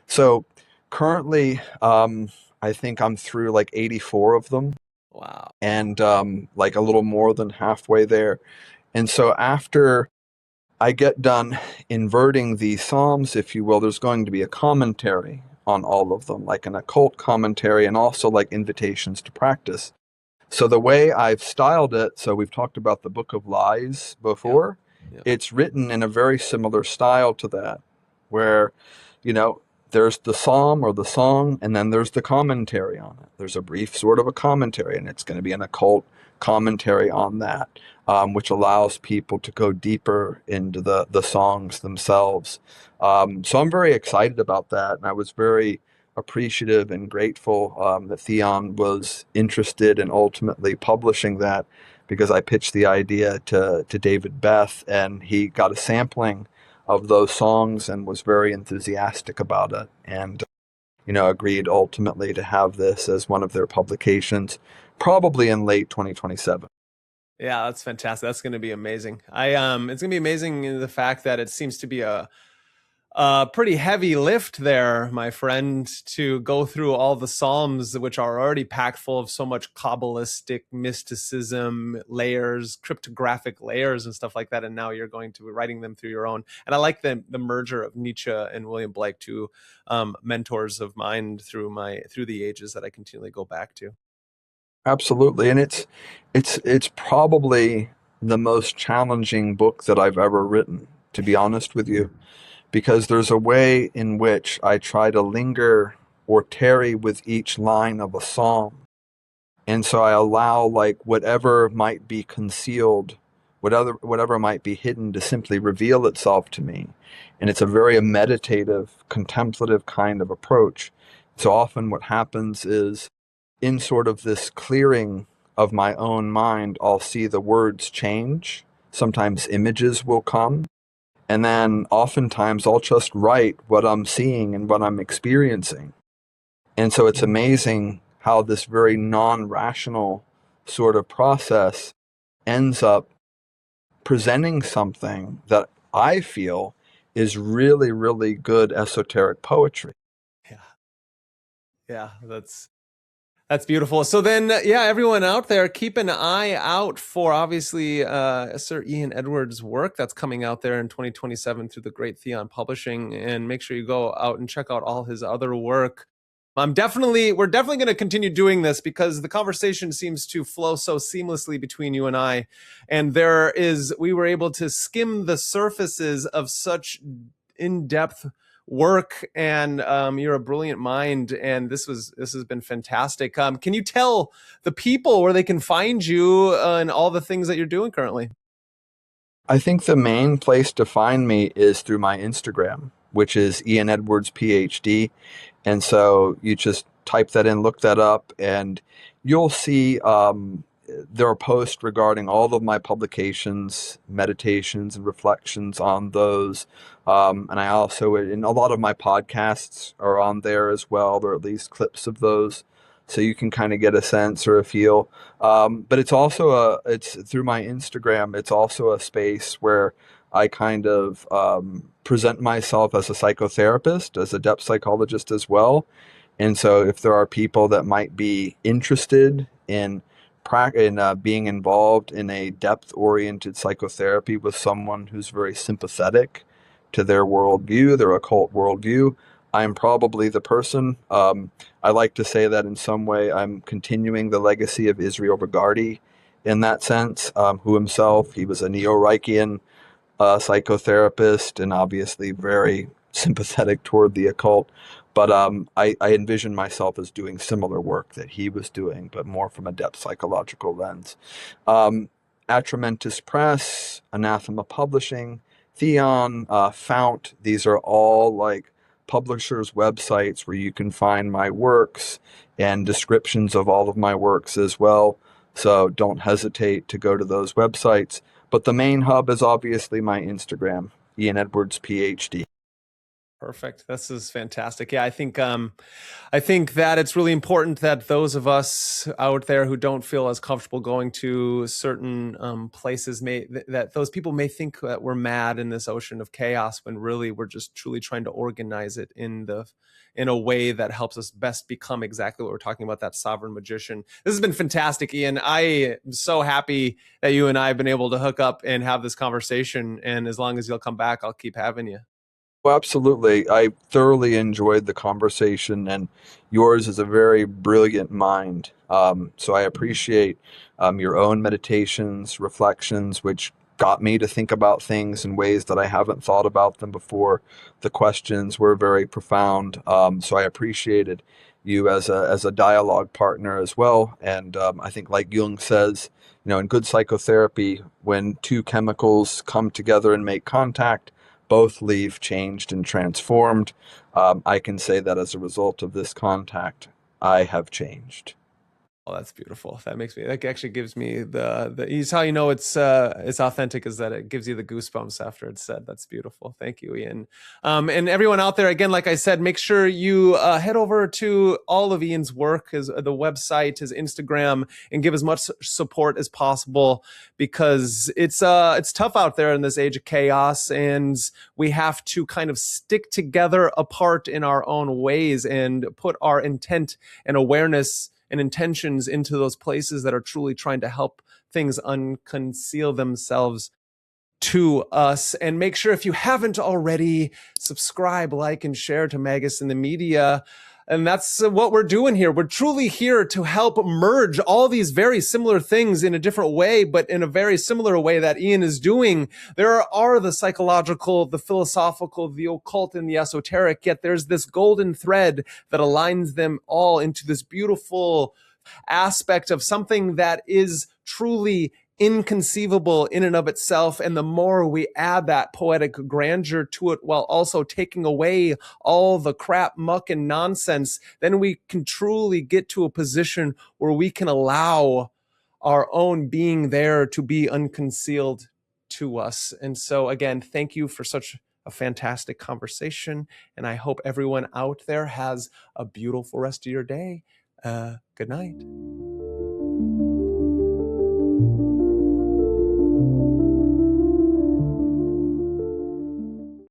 [SPEAKER 2] So currently, I think I'm through like 84 of them.
[SPEAKER 1] Wow.
[SPEAKER 2] And like a little more than halfway there. And so after I get done inverting the Psalms, if you will, there's going to be a commentary on all of them, like an occult commentary, and also like invitations to practice. So the way I've styled it, so we've talked about the Book of Lies before. Yeah. It's written in a very similar style to that, where, you know, there's the psalm or the song, and then there's the commentary on it. There's a brief sort of a commentary, and it's going to be an occult commentary on that, which allows people to go deeper into the songs themselves. So I'm very excited about that, and I was very appreciative and grateful that Theon was interested in ultimately publishing that, because I pitched the idea to David Beth, and he got a sampling of those songs and was very enthusiastic about it, and agreed ultimately to have this as one of their publications, probably in late 2027.
[SPEAKER 1] Yeah, that's fantastic. That's going to be amazing. It's going to be amazing in the fact that it seems to be a pretty heavy lift there, my friend, to go through all the Psalms, which are already packed full of so much Kabbalistic mysticism layers, cryptographic layers and stuff like that. And now you're going to be writing them through your own. And I like the merger of Nietzsche and William Blake, two mentors of mine through the ages that I continually go back to.
[SPEAKER 2] Absolutely, and it's probably the most challenging book that I've ever written, to be honest with you, because there's a way in which I try to linger or tarry with each line of a psalm. And so I allow like whatever might be concealed, whatever might be hidden to simply reveal itself to me. And it's a very meditative, contemplative kind of approach. So often what happens is in sort of this clearing of my own mind, I'll see the words change. Sometimes images will come. And then oftentimes I'll just write what I'm seeing and what I'm experiencing. And so it's amazing how this very non-rational sort of process ends up presenting something that I feel is really, really good esoteric poetry.
[SPEAKER 1] Yeah, that's beautiful. So then, yeah, everyone out there, keep an eye out for obviously Sir Ian Edwards' work that's coming out there in 2027 through the Great Theon Publishing, and make sure you go out and check out all his other work. We're definitely going to continue doing this because the conversation seems to flow so seamlessly between you and I, and we were able to skim the surfaces of such in-depth work, and you're a brilliant mind, and this has been fantastic. Can you tell the people where they can find you and all the things that you're doing currently?
[SPEAKER 2] I think the main place to find me is through my Instagram, which is Ian Edwards PhD. And so you just type that in, look that up, and you'll see there are posts regarding all of my publications, meditations, and reflections on those. And I also, in a lot of my podcasts are on there as well, or at least clips of those. So you can kind of get a sense or a feel. But it's also it's through my Instagram, it's also a space where I kind of present myself as a psychotherapist, as a depth psychologist as well. And so if there are people that might be interested in being involved in a depth-oriented psychotherapy with someone who's very sympathetic to their worldview, their occult worldview, I'm probably the person. I like to say that in some way I'm continuing the legacy of Israel Regardie in that sense, who himself, he was a Neo-Reichian psychotherapist and obviously very sympathetic toward the occult. But I envision myself as doing similar work that he was doing, but more from a depth psychological lens. Atramentus Press, Anathema Publishing, Theon, Fount, these are all like publishers' websites where you can find my works and descriptions of all of my works as well. So don't hesitate to go to those websites. But the main hub is obviously my Instagram, Ian Edwards PhD.
[SPEAKER 1] Perfect. This is fantastic. Yeah, I think that it's really important that those of us out there who don't feel as comfortable going to certain places that those people may think that we're mad in this ocean of chaos, when really we're just truly trying to organize it in a way that helps us best become exactly what we're talking about, that sovereign magician. This has been fantastic, Ian. I am so happy that you and I have been able to hook up and have this conversation. And as long as you'll come back, I'll keep having you.
[SPEAKER 2] Well, absolutely. I thoroughly enjoyed the conversation, and yours is a very brilliant mind. So I appreciate your own meditations, reflections, which got me to think about things in ways that I haven't thought about them before. The questions were very profound. So I appreciated you as a dialogue partner as well. And I think, like Jung says, in good psychotherapy, when two chemicals come together and make contact, both leave changed and transformed. I can say that as a result of this contact, I have changed.
[SPEAKER 1] Oh, that's beautiful. That actually gives me it's how you know it's authentic, is that it gives you the goosebumps after it's said. That's beautiful. Thank you, Ian. And everyone out there, again, like I said, make sure you head over to all of Ian's work, the website, his Instagram, and give as much support as possible, because it's tough out there in this age of chaos, and we have to kind of stick together apart in our own ways and put our intent and awareness and intentions into those places that are truly trying to help things unconceal themselves to us. And make sure, if you haven't already, subscribe, like, and share to Magus in the Media. And that's what we're doing here. We're truly here to help merge all these very similar things in a different way, but in a very similar way that Ian is doing. There are the psychological, the philosophical, the occult, and the esoteric, yet there's this golden thread that aligns them all into this beautiful aspect of something that is truly inconceivable in and of itself. And the more we add that poetic grandeur to it, while also taking away all the crap, muck, and nonsense, then we can truly get to a position where we can allow our own being there to be unconcealed to us. And so, again, thank you for such a fantastic conversation. And I hope everyone out there has a beautiful rest of your day. Good night.